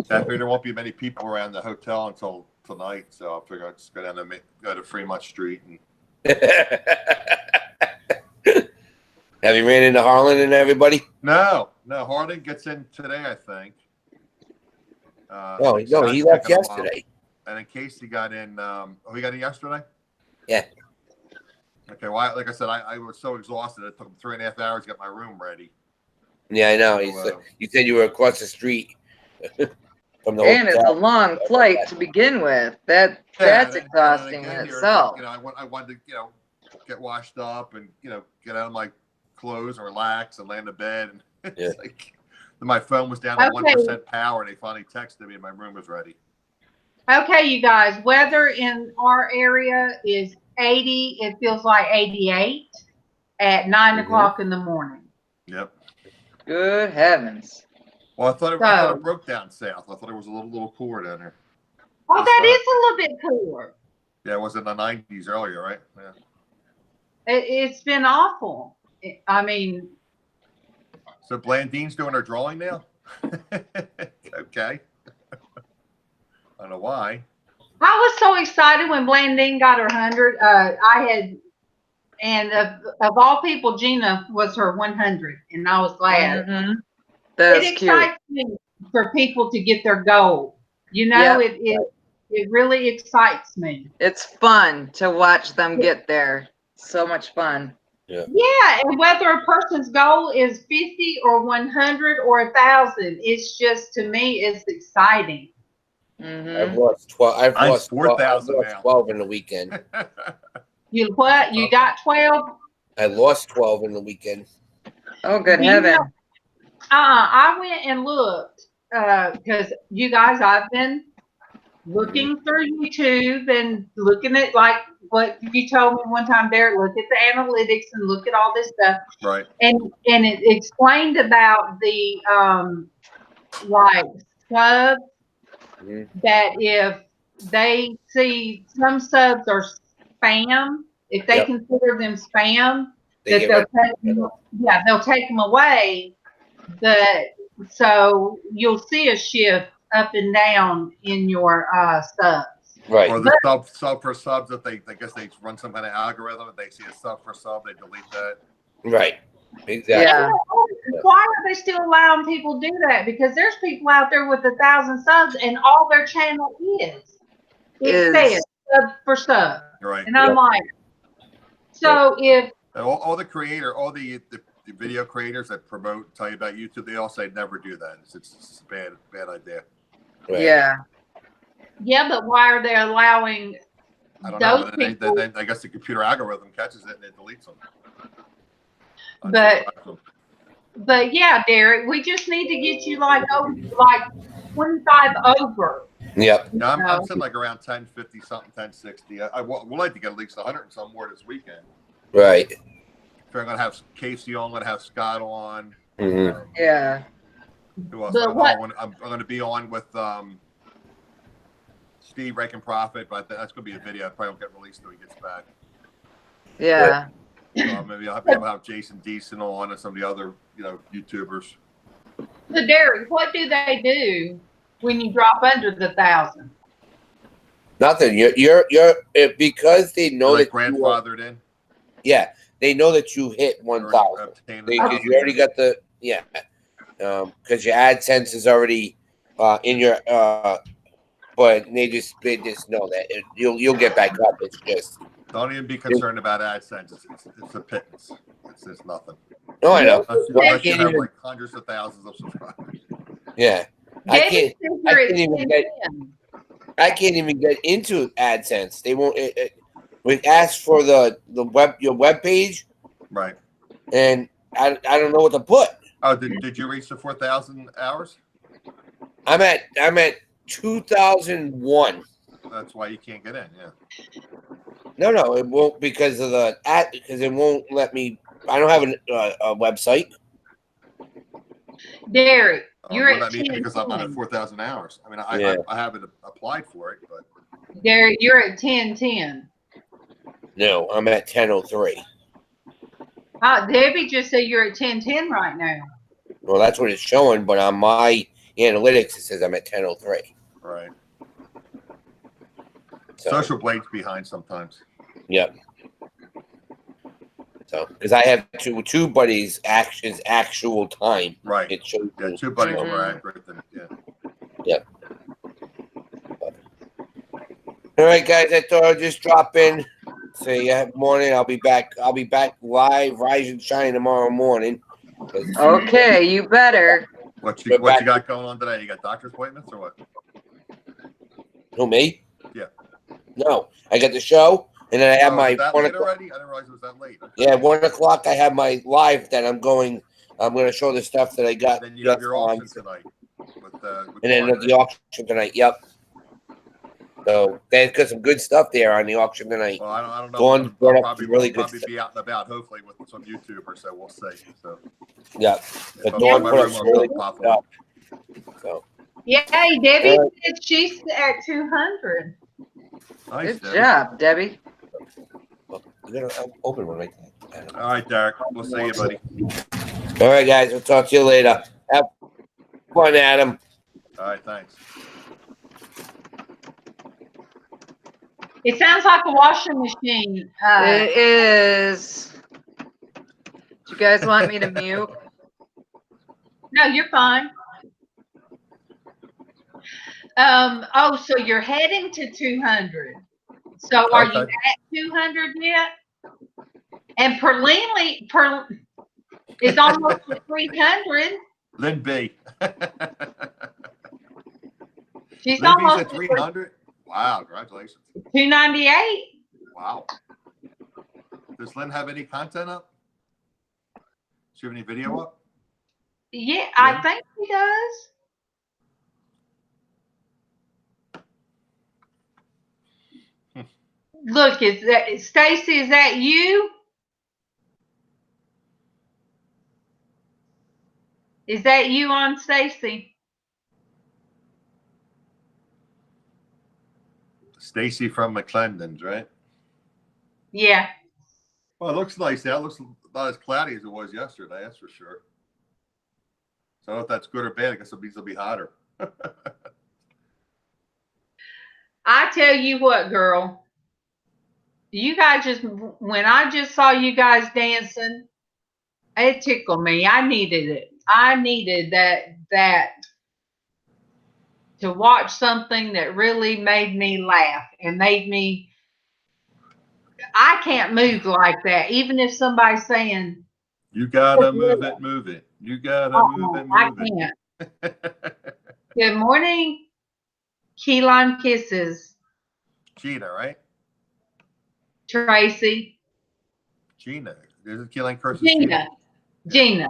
Definitely there won't be many people around the hotel until tonight, so I'll figure I'll just go down to Fremont Street. And Have you ran into Harlan and everybody? No, Harlan gets in today, I think. No, he left yesterday. And in case he got in, he got in yesterday? Yeah. Okay, well, like I said, I was so exhausted, it took him 3.5 hours to get my room ready. Yeah, I know. You said you were across the street from the And hotel. it's a long flight to begin with. That's exhausting in itself. You know, I wanted to, get washed up and, get out of my clothes and relax and lay in the bed. And it's like my phone was down to 1% power, and they finally texted me and my room was ready. Okay, you guys, weather in our area is 80. It feels like 88 at 9 o'clock in the morning. Yep. Good heavens. Well, I thought it broke down south. I thought it was a little cooler down there. Oh, that is a little bit cooler. Yeah, it was in the 90s earlier, right? Yeah. It's been awful. I mean. So Blandean's doing her drawing now? Okay. I don't know why. I was so excited when Blandean got her 100. And of all people, Geanna was her 100, and I was glad. Mm-hmm. That's it excites me for people to get their goal. It really excites me. It's fun to watch them get there. So much fun. Yeah, and whether a person's goal is 50 or 100 or 1,000, it's just, to me, it's exciting. Mm-hmm. I've lost 12. I've lost 4,000 now. 12 in the weekend. You what? You got 12? I lost 12 in the weekend. Oh, good heaven. I went and looked because you guys, I've been looking through YouTube and looking at like what you told me one time, Derek, look at the analytics and look at all this stuff. Right. And it explained about the like subs that if they see some subs are spam, if they consider them spam, they'll take them away. So you'll see a shift up and down in your subs. Right. Or the sub for subs that I guess they run some kind of algorithm. If they see a sub for sub, they delete that. Right. Exactly. Yeah. Why are they still allowing people to do that? Because there's people out there with 1,000 subs and all their channel is says sub for sub. Right. And I'm like, so if all the video creators that promote, tell you about YouTube, they all say never do that. It's a bad idea. Right. Yeah. Yeah, but why are they allowing I don't those know. people? I guess the computer algorithm catches it and it deletes them. But yeah, Derek, we just need to get you like 25 over. Yep. Yeah, I'm sitting like around 1050 something, 1060. I would like to get at least 100 and some more this weekend. Right. So I'm gonna have Casey on. I'm gonna have Scott on. Mm-hmm. Yeah. Who else? I'm gonna be on with Steve Rake and Profit, but that's gonna be a video. I probably won't get released until he gets back. Yeah. Maybe I'll have Jason Deason on and some of the other, YouTubers. So Derek, what do they do when you drop under the 1,000? Nothing. Because they know that grandfathered in. Yeah, they know that you hit 1,000. Because you already got the because your AdSense is already in your but they just know that you'll get back up. It's just don't even be concerned about AdSense. It's a pittance. It's nothing. No, I know. Unless you have like hundreds of thousands of subscribers. Yeah, I can't even get into AdSense. They won't. We ask for your web page, right? And I don't know what to put. Oh, did you reach the 4,000 hours? I'm at 2001. That's why you can't get in. Yeah. No, it won't because of because it won't let me. I don't have a website. Derek, you're at 10. Because I'm not at 4,000 hours. I mean, I haven't applied for it, but Derek, you're at 1010. No, I'm at 1003. Debbie just said you're at 1010 right now. Well, that's what it's showing, but on my analytics it says I'm at 1003. Right. So, Social Blade's behind sometimes. Yep. So, because I have two buddies' actual time. Right. It shows two buddies more accurate than Yep. All right, guys. I thought I'd just drop in. Say morning. I'll be back live, rise and shine tomorrow morning. Okay, you better. What you got going on today? You got doctor's appointments or what? Who, me? Yeah. No, I got the show, and then I have my. Is that late already? I didn't realize it was that late. Yeah, 1 o'clock. I have my live that I'm going to show the stuff that I got. Then you have your auction tonight. With and then the auction tonight. Yep. So they've got some good stuff there on the auction tonight. Well, I don't know. Dawn brought up really good stuff. Be out and about, hopefully, with some YouTubers. So we'll see. So. Yeah, but Dawn brought up some really good stuff. So. Yeah, Debbie said she's at 200. Nice, good job, Debbie. You gotta open one right there. All right, Derek. We'll see you, buddy. All right, guys. We'll talk to you later. Have fun, Adam. All right, thanks. It sounds like a washing machine. It is. Do you guys want me to mute? No, you're fine. So you're heading to 200. So are you at 200 yet? And Perlinley is almost at 300. Lynn B. She's Lynn almost at 300. Wow, congratulations. 298. Wow. Does Lynn have any content up? Does she have any video up? Yeah, I think he does. Look, Stacy, is that you? Is that you on Stacy? Stacy from McClendon's, right? Yeah. Well, it looks nice now. It looks not as cloudy as it was yesterday, that's for sure. So I don't know if that's good or bad. I guess it'll be hotter. I tell you what, girl. You guys when I just saw you guys dancing, it tickled me. I needed it. I needed that to watch something that really made me laugh and made me. I can't move like that, even if somebody's saying, "You gotta move it. You gotta move it, I can't." Good morning, Key Lime Kisses. Geanna, right? Traci. Geanna. There's a Key Lime Curses. Geanna.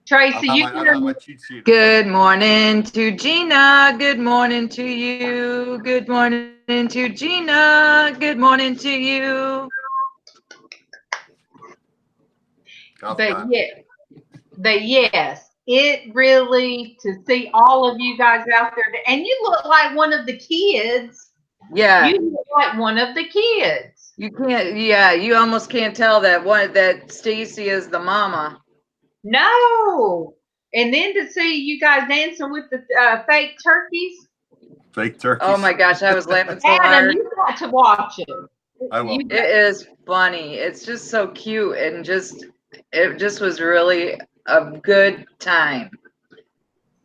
Traci, you can. Good morning to Geanna. Good morning to you. Good morning to Geanna. Good morning to you. But yes, it really, to see all of you guys out there, and you look like one of the kids. Yeah. You look like one of the kids. You can't, you almost can't tell that Stacy is the mama. No. And then to see you guys dancing with the fake turkeys. Fake turkey. Oh my gosh, I was laughing so Adam, hard. you got to watch it. I will. It is funny. It's just so cute and it just was really a good time.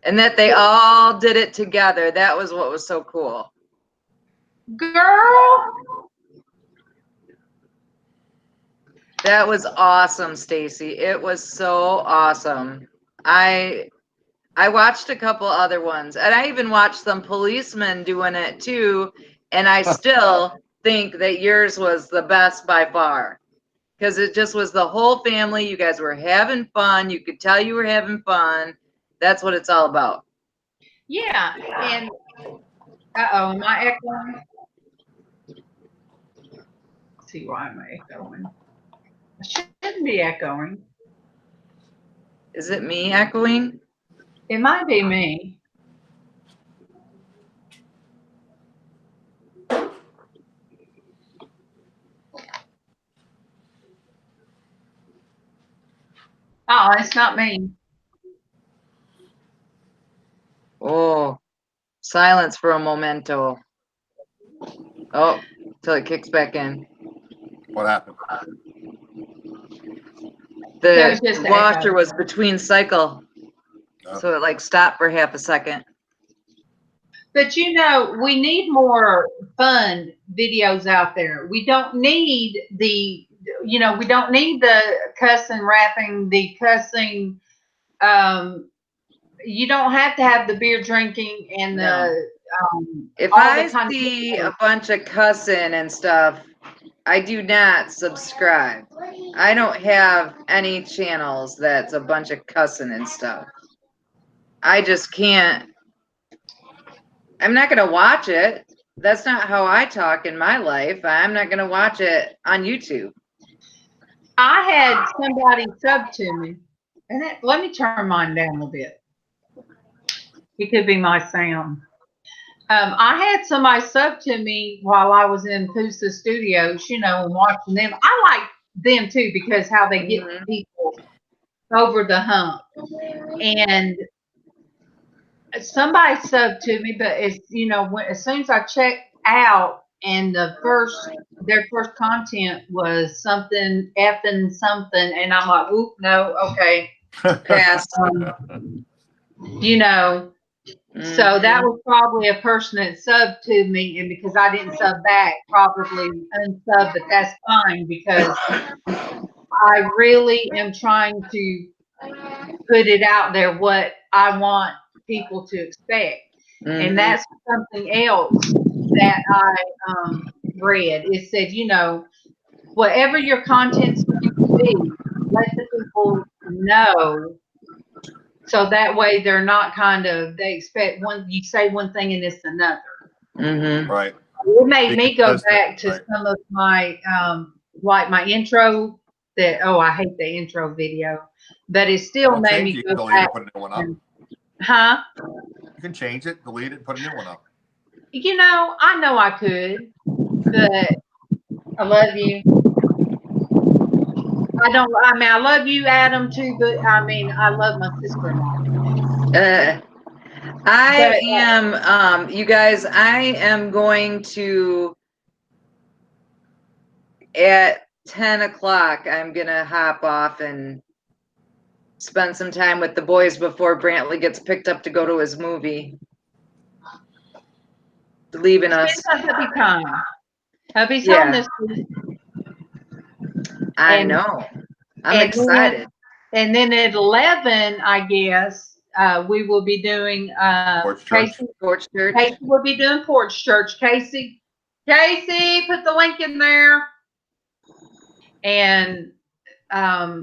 And that they all did it together. That was what was so cool. Girl. That was awesome, Stacy. It was so awesome. I watched a couple other ones, and I even watched some policemen doing it too, and I still think that yours was the best by far. Because it just was the whole family. You guys were having fun. You could tell you were having fun. That's what it's all about. Yeah, and am I echoing? Let's see, why am I echoing? I shouldn't be echoing. Is it me echoing? It might be me. Oh, it's not me. Oh, silence for a momento. Oh, till it kicks back in. What happened? The washer was between cycle, so it like stopped for half a second. But you know, we need more fun videos out there. We don't need the, we don't need the cussing, rapping, the cussing. You don't have to have the beer drinking and the. If I see a bunch of cussing and stuff, I do not subscribe. I don't have any channels that's a bunch of cussing and stuff. I just can't. I'm not going to watch it. That's not how I talk in my life. I'm not going to watch it on YouTube. I had somebody sub to me, and let me turn mine down a little bit. It could be my sound. I had somebody sub to me while I was in Pusa Studios, and watching them. I like them too because how they get people over the hump. And somebody subbed to me, but it's as soon as I checked out and their first content was something effing something, and I'm like, oop, no, okay, pass. So that was probably a person that subbed to me, and because I didn't sub back, probably unsub, but that's fine because I really am trying to put it out there what I want people to expect. And that's something else that I read. It said, whatever your content's going to be, let the people know. So that way they're not they expect you say one thing and it's another. Right. It made me go back to some of my, like my intro I hate the intro video, but it still made me go back. Put a new one up. Huh? You can change it, delete it, and put a new one up. I know I could, but I love you. I love you, Adam, too, but I love my sister-in-law. I am, you guys, I am going to, at 10 o'clock, I'm going to hop off and spend some time with the boys before Brantley gets picked up to go to his movie. Leaving us. Hubby's home this week. I know. I'm excited. And then at 11, I guess, we will be doing Porch Church. Casey will be doing Porch Church. Casey, put the link in there. And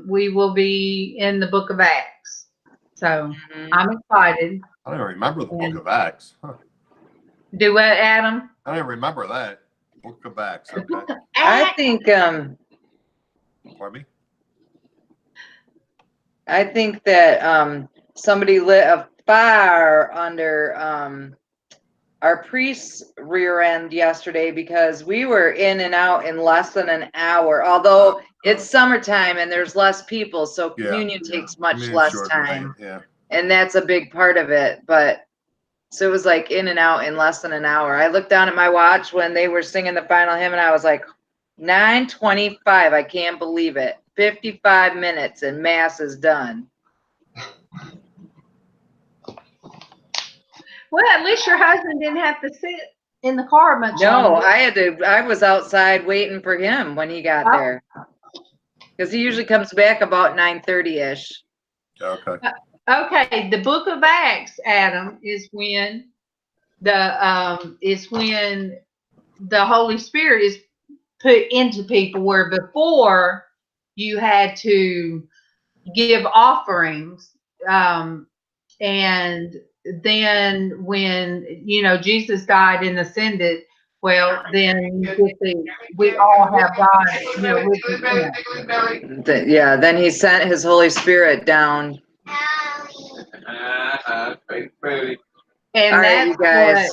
we will be in the Book of Acts. So I'm excited. I don't even remember the Book of Acts. Huh. Do what, Adam? I don't even remember that. Book of Acts. Okay. I think Pardon me? I think that somebody lit a fire under our priest's rear end yesterday because we were in and out in less than an hour. Although it's summertime and there's less people, so communion takes much less time. Yeah. And that's a big part of it. But So it was like in and out in less than an hour. I looked down at my watch when they were singing the final hymn and I was like, 9:25. I can't believe it. 55 minutes and mass is done. Well, at least your husband didn't have to sit in the car much No, longer. I was outside waiting for him when he got there. Because he usually comes back about 9:30-ish. Okay. Okay, the book of Acts, Adam, is when the Holy Spirit is put into people, where before you had to give offerings, and then when Jesus died and ascended, well, then we all have God. Yeah, then he sent his Holy Spirit down. And all right, you guys.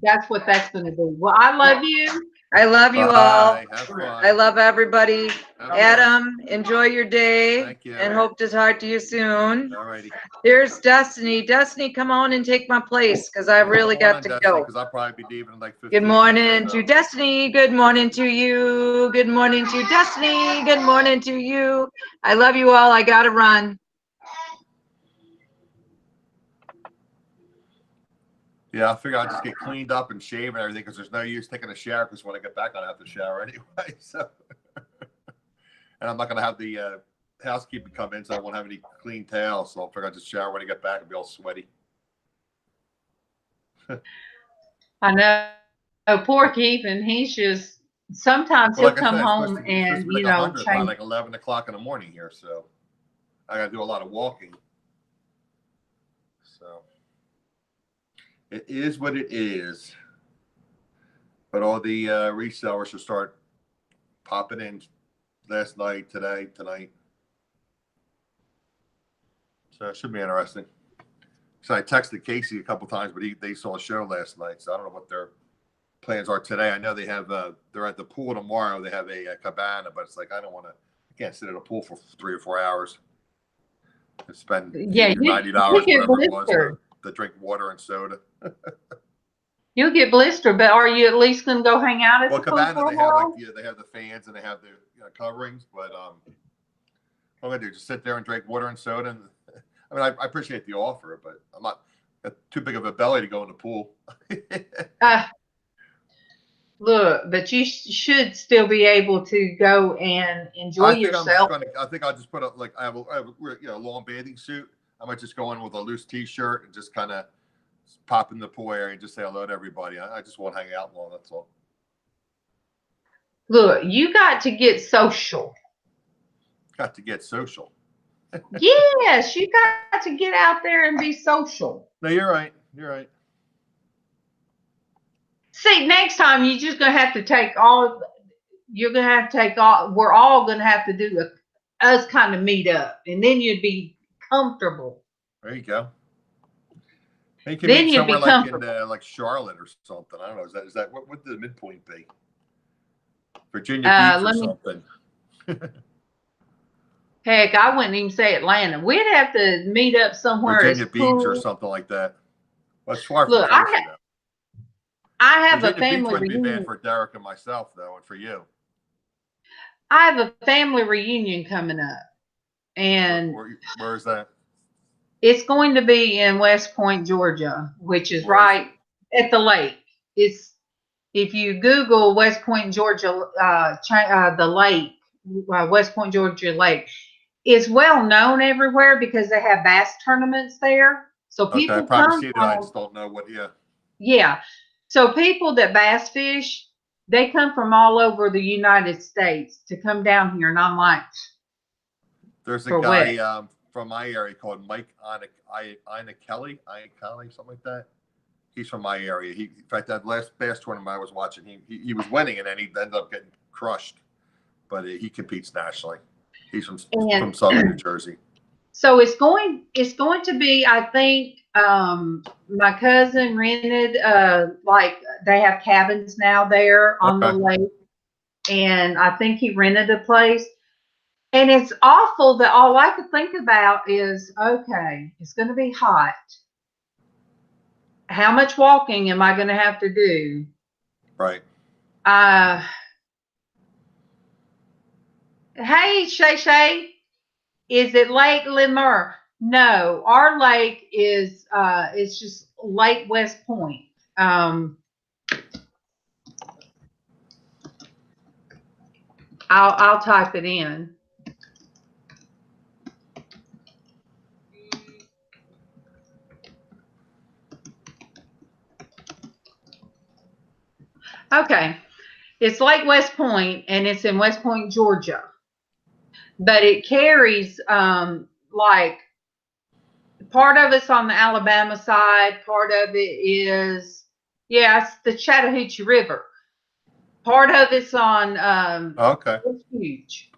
That's what that's going to be. Well, I love you. I love you all. Have fun. I love everybody. Have Adam, enjoy your day. Thank you. And hope to talk to you soon. All righty. There's Destiny. Destiny, come on and take my place because I really got to go. Because I'll probably be leaving in like 15 Good morning minutes, to Destiny. Good morning to you. Good morning to Destiny. Good morning to you. I love you all. I got to run. Yeah, I figure I'll just get cleaned up and shave and everything because there's no use taking a shower because when I get back, I'll have to shower anyway. So, and I'm not going to have the housekeeping come in, so I won't have any clean towels. So I'll figure I'll just shower when I get back and be all sweaty. I know. Poor Keith, and he's just, sometimes he'll come home and, change by like 11 o'clock in the morning here. So I got to do a lot of walking. So. It is what it is, but all the resellers should start popping in last night, today, tonight. So it should be interesting. So I texted Casey a couple times, but they saw a show last night, so I don't know what their plans are today. I know they have they're at the pool tomorrow. They have a cabana, but it's like I can't sit at a pool for 3 or 4 hours and spend $90 whatever it was to drink water and soda. You'll get blistered, but are you at least going to go hang out at the pool cabana, for a while? they have the fans and they have the coverings, but what am I gonna do? Just sit there and drink water and soda? And I mean, I appreciate the offer, but I'm not too big of a belly to go in the pool. Look, but you should still be able to go and enjoy yourself. I think I'll just put I have a long bathing suit. I might just go in with a loose T-shirt and just kind of pop in the pool area and just say hello to everybody. I just won't hang out long. That's all. Look, you got to get social. Got to get social. Yes, you got to get out there and be social. No, you're right. You're right. See, next time you're just gonna have to take all. You're gonna have to take all. We're all gonna have to do us kind of meet up, and then you'd be comfortable. There you go. You can meet somewhere like Charlotte or something. I don't know. Is that what would the midpoint be? Virginia Beach or something. Heck, I wouldn't even say Atlanta. We'd have to meet up somewhere. Virginia Beach or something like that. Well, it's far from Look, I have Virginia a family Beach wouldn't reunion. be bad for Derek and myself, though, and for you. I have a family reunion coming up, and where is that? It's going to be in West Point, Georgia, which is right at the lake. It's if you Google West Point, Georgia, the lake, West Point, Georgia lake, it's well known everywhere because they have bass tournaments there. So people I probably see that. I just don't know what. Yeah. So people that bass fish, they come from all over the United States to come down here, and I'm like, there's a guy from my area called Mike Kelly, something like that. He's from my area. In fact, that last bass tournament I was watching, he was winning, and then he ended up getting crushed. But he competes nationally. He's from Southern New Jersey. So it's going to be, I think, my cousin rented, they have cabins now there on the lake. And I think he rented a place. And it's awful that all I could think about is, okay, it's going to be hot. how much walking am I going to have to do? Right. Hey, Shay, is it Lake Lemur? No, our lake is it's just Lake West Point. I'll type it in. Okay, it's Lake West Point, and it's in West Point, Georgia. But it carries like part of it's on the Alabama side, part of it is it's the Chattahoochee River. Part of it's on okay. It's huge.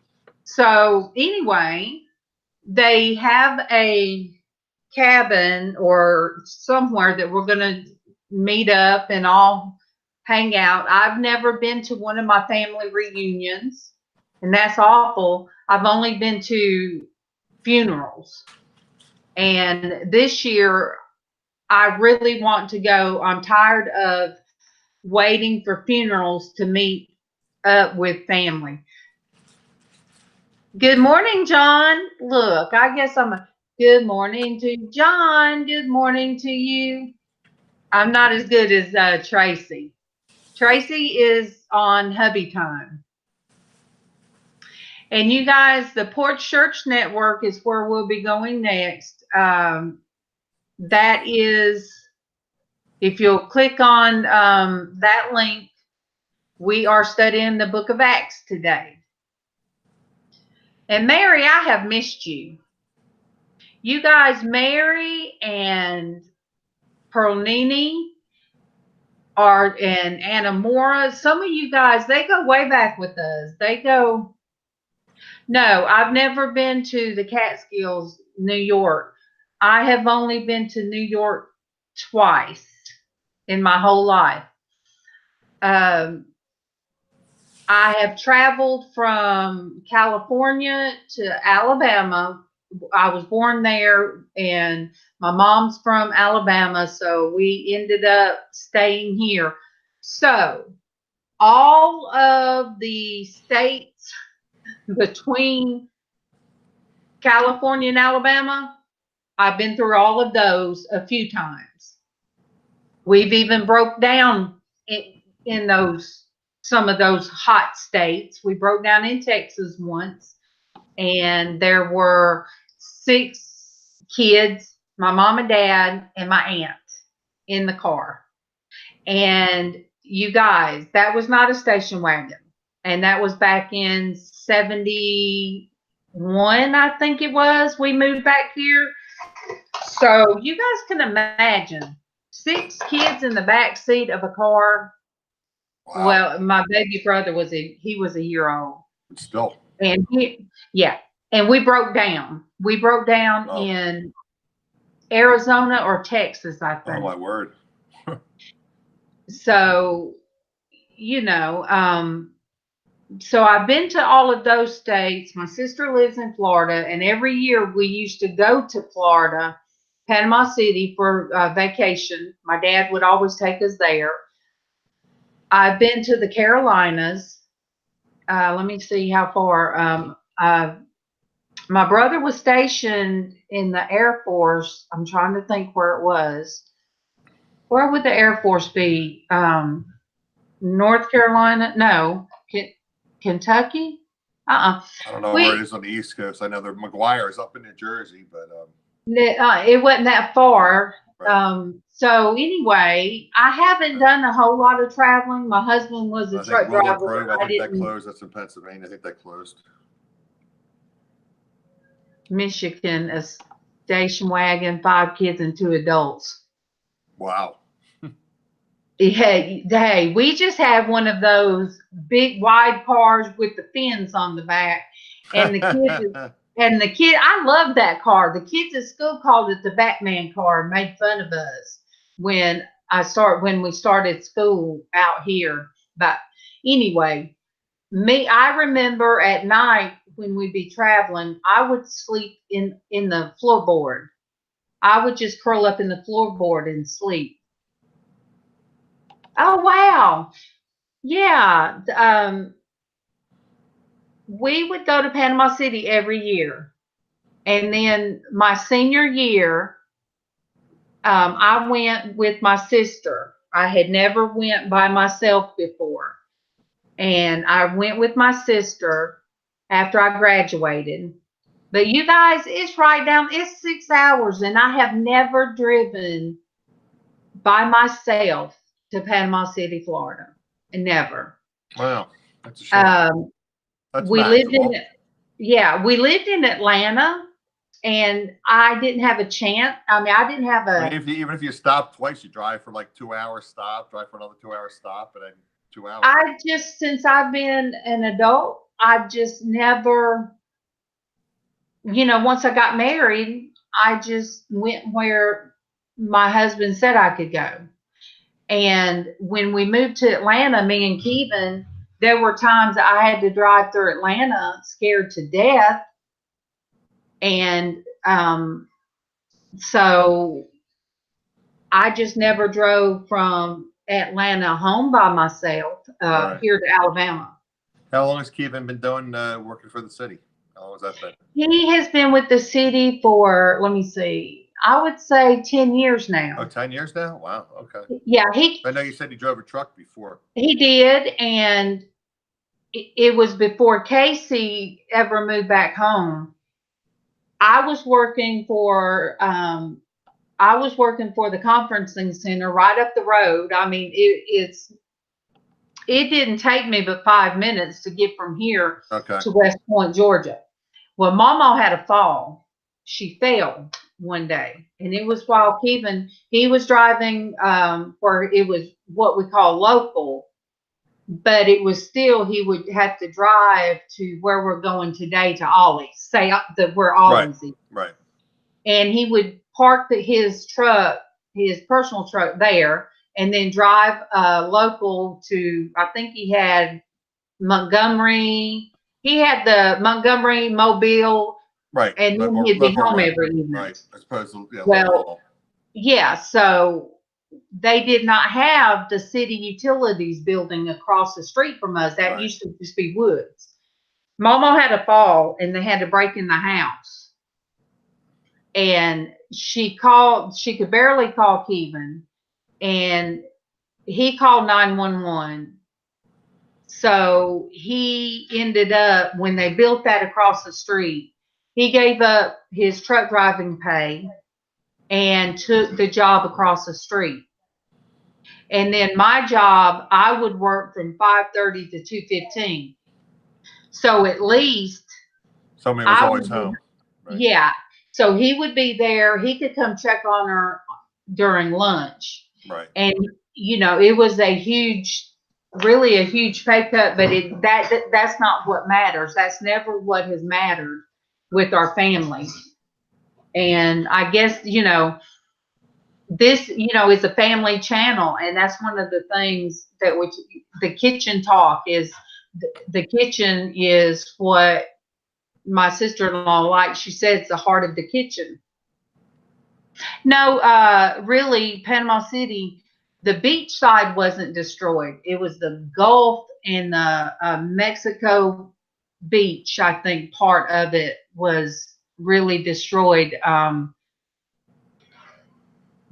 So anyway, they have a cabin or somewhere that we're gonna meet up and all hang out. I've never been to one of my family reunions, and that's awful. I've only been to funerals. And this year, I really want to go. I'm tired of waiting for funerals to meet up with family. Good morning, John. Look, I guess good morning to John. Good morning to you. I'm not as good as Traci. Traci is on hubby time. And you guys, the Porch Church Network is where we'll be going next. That is, if you'll click on that link, we are studying the book of Acts today. And Mary, I have missed you. You guys, Mary and Pearlnini and Anna Mora, some of you guys, they go way back with us. No, I've never been to the Catskills, New York. I have only been to New York twice in my whole life. I have traveled from California to Alabama. I was born there, and my mom's from Alabama, so we ended up staying here. So all of the states between California and Alabama, I've been through all of those a few times. We've even broke down in some of those hot states. We broke down in Texas once, and there were 6 kids, my mom and dad, and my aunt in the car. And you guys, that was not a station wagon. And that was back in 71, I think it was. We moved back here. So you guys can imagine 6 kids in the back seat of a car. Wow. Well, my baby brother was a year old. Still. And and we broke down. We broke down in Arizona or Texas, I think. Oh my word. So, so I've been to all of those states. My sister lives in Florida, and every year we used to go to Florida, Panama City, for vacation. My dad would always take us there. I've been to the Carolinas. Let me see how far. My brother was stationed in the Air Force. I'm trying to think where it was. Where would the Air Force be? North Carolina? No. Kentucky? I don't know where it is on the East Coast. I know that McGuire is up in New Jersey, but it wasn't that far. Right. So anyway, I haven't done a whole lot of traveling. My husband was a truck driver. I think that closed. That's in Pennsylvania. I think that closed. Michigan, a station wagon, 5 kids and 2 adults. Wow. Hey, we just have one of those big wide cars with the fins on the back, and the kids I love that car. The kids at school called it the Batman car and made fun of us when we started school out here. But anyway, I remember at night when we'd be traveling, I would sleep in the floorboard. I would just curl up in the floorboard and sleep. Oh, wow. Yeah. We would go to Panama City every year. And then my senior year, I went with my sister. I had never went by myself before. And I went with my sister after I graduated. But you guys, it's right down, it's 6 hours, and I have never driven by myself to Panama City, Florida. Never. Wow. That's a shame. That's we lived manageable. we lived in Atlanta, and I didn't have a chance. I mean, I didn't have a. Even if you stop twice, you drive for like 2 hours stop, drive for another 2 hour stop, and then 2 hours. I just, since I've been an adult, I just never, once I got married, I just went where my husband said I could go. And when we moved to Atlanta, me and Kevin, there were times that I had to drive through Atlanta scared to death. And so I just never drove from Atlanta home by myself here to Alabama. How long has Kevin been doing working for the city? How long has that been? He has been with the city for, let me see, I would say 10 years now. Oh, 10 years now? Wow. Okay. Yeah. I know you said he drove a truck before. He did. And it was before Casey ever moved back home. I was working for the conferencing center right up the road. I mean, it didn't take me but 5 minutes to get from here to West Point, Georgia. Well, MawMaw had a fall. She fell one day, and it was while he was driving for, it was what we call local, but it was still, he would have to drive to where we're going today, to Ollie's, say that we're Ollie's. Right. And he would park his truck, his personal truck there, and then drive local to, I think he had Montgomery. He had the Montgomery, Mobile. Right. And then he'd be home every evening. Right. I suppose, yeah. Well, yeah. So they did not have the city utilities building across the street from us. That used to just be woods. MawMaw had a fall, and they had to break in the house. And she could barely call Kevin, and he called 911. So he ended up, when they built that across the street, he gave up his truck driving pay and took the job across the street. And then my job, I would work from 5:30 to 2:15. So at least somebody was always home. Right? Yeah. So he would be there. He could come check on her during lunch. Right. And it was really a huge pay cut, but that's not what matters. That's never what has mattered with our family. And I guess, this, is a family channel. And that's one of the things that the kitchen talk is, the kitchen is what my sister-in-law likes. She said it's the heart of the kitchen. No, really, Panama City, the beach side wasn't destroyed. It was the Gulf and the Mexico beach, I think part of it was really destroyed.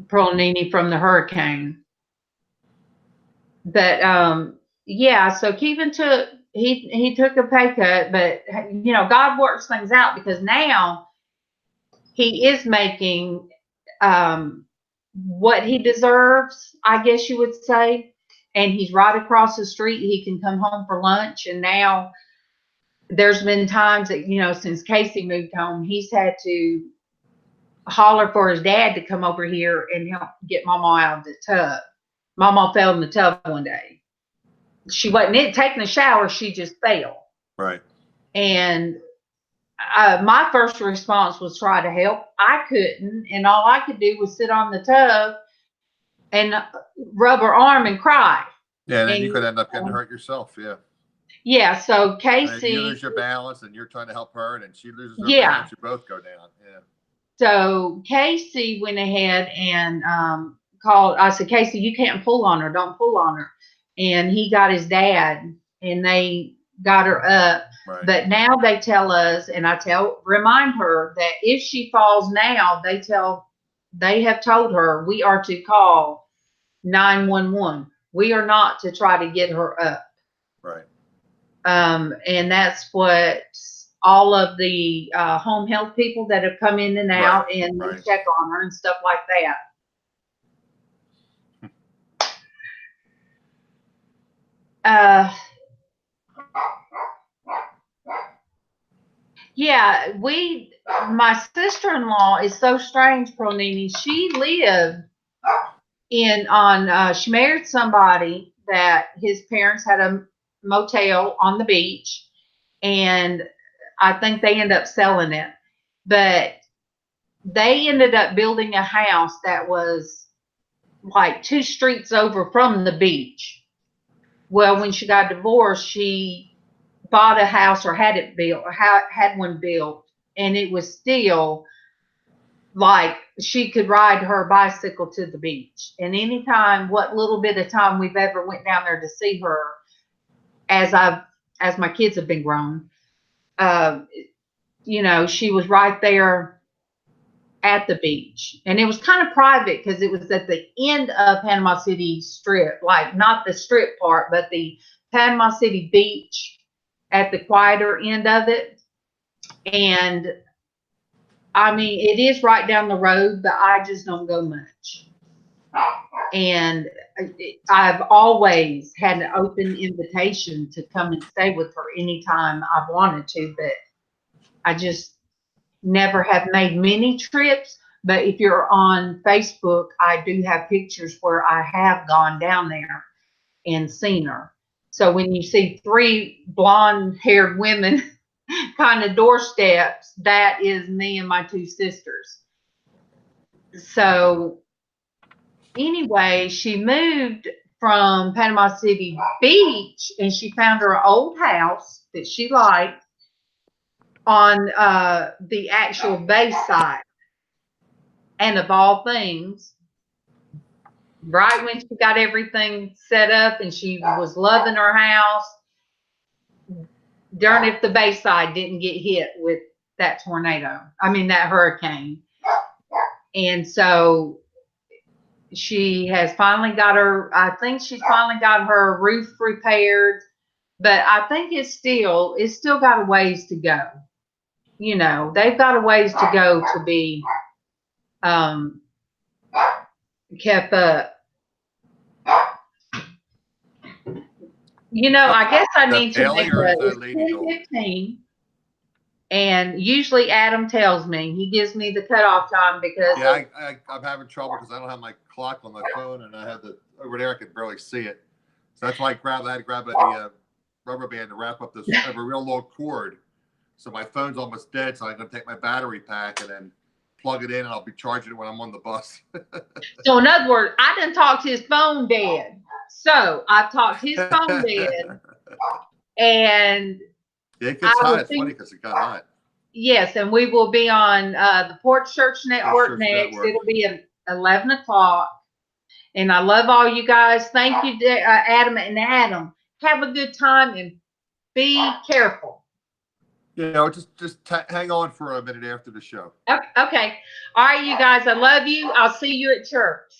Pearl Nini from the hurricane. But so Kevin took a pay cut, but God works things out, because now he is making what he deserves, I guess you would say. And he's right across the street. He can come home for lunch. And now there's been times that, since Casey moved home, he's had to holler for his dad to come over here and help get MawMaw out of the tub. MawMaw fell in the tub one day. She wasn't taking a shower. She just fell. Right. And my first response was try to help. I couldn't. And all I could do was sit on the tub and rub her arm and cry. Yeah, and then you could end up getting hurt yourself. Yeah. Yeah. So Casey. You lose your balance, and you're trying to help her, and then she loses her balance. You both go down. Yeah. So Casey went ahead and called. I said, Casey, you can't pull on her. Don't pull on her. And he got his dad, and they got her up. Right. But now they tell us, and remind her that if she falls now, they have told her we are to call 911. We are not to try to get her up. Right. And that's what all of the home health people that have come in and out and they check on her and stuff like that. Yeah, my sister-in-law is so strange, Pronini. She lived she married somebody that his parents had a motel on the beach, and I think they ended up selling it. But they ended up building a house that was like 2 streets over from the beach. Well, when she got divorced, she bought a house or had it built or had one built, and it was still like she could ride her bicycle to the beach. And anytime, what little bit of time we've ever went down there to see her, as my kids have been grown, she was right there at the beach. And it was kind of private because it was at the end of Panama City Strip, like not the strip part, but the Panama City beach at the quieter end of it. And I mean, it is right down the road, but I just don't go much. And I've always had an open invitation to come and stay with her anytime I've wanted to, but I just never have made many trips. But if you're on Facebook, I do have pictures where I have gone down there and seen her. So when you see 3 blonde-haired women kind of doorsteps, that is me and my 2 sisters. So anyway, she moved from Panama City Beach, and she found her old house that she liked on the actual Bayside. And of all things, right when she got everything set up and she was loving her house, darn if the Bayside didn't get hit with that that hurricane. And so she has finally got she's finally got her roof repaired, but I think it's still got a ways to go. They've got a ways to go to be kept up. I guess I need to make it's 2015. And usually Adam tells me, he gives me the cutoff time because I'm having trouble because I don't have my clock on my phone, and I have over there I can barely see it. So that's why I had to grab a rubber band to wrap up this. I have a real long cord, so my phone's almost dead. So I'm gonna take my battery pack and then plug it in, and I'll be charging it when I'm on the bus. So in other words, I didn't talk to his phone dead. So I've talked his phone dead, and it gets hot. It's funny because it got hot. Yes, and we will be on the Porch Church Network next. It'll be at 11 o'clock. And I love all you guys. Thank you, Adam and Adam. Have a good time and be careful. Just hang on for a minute after the show. Okay. All right, you guys. I love you. I'll see you at church.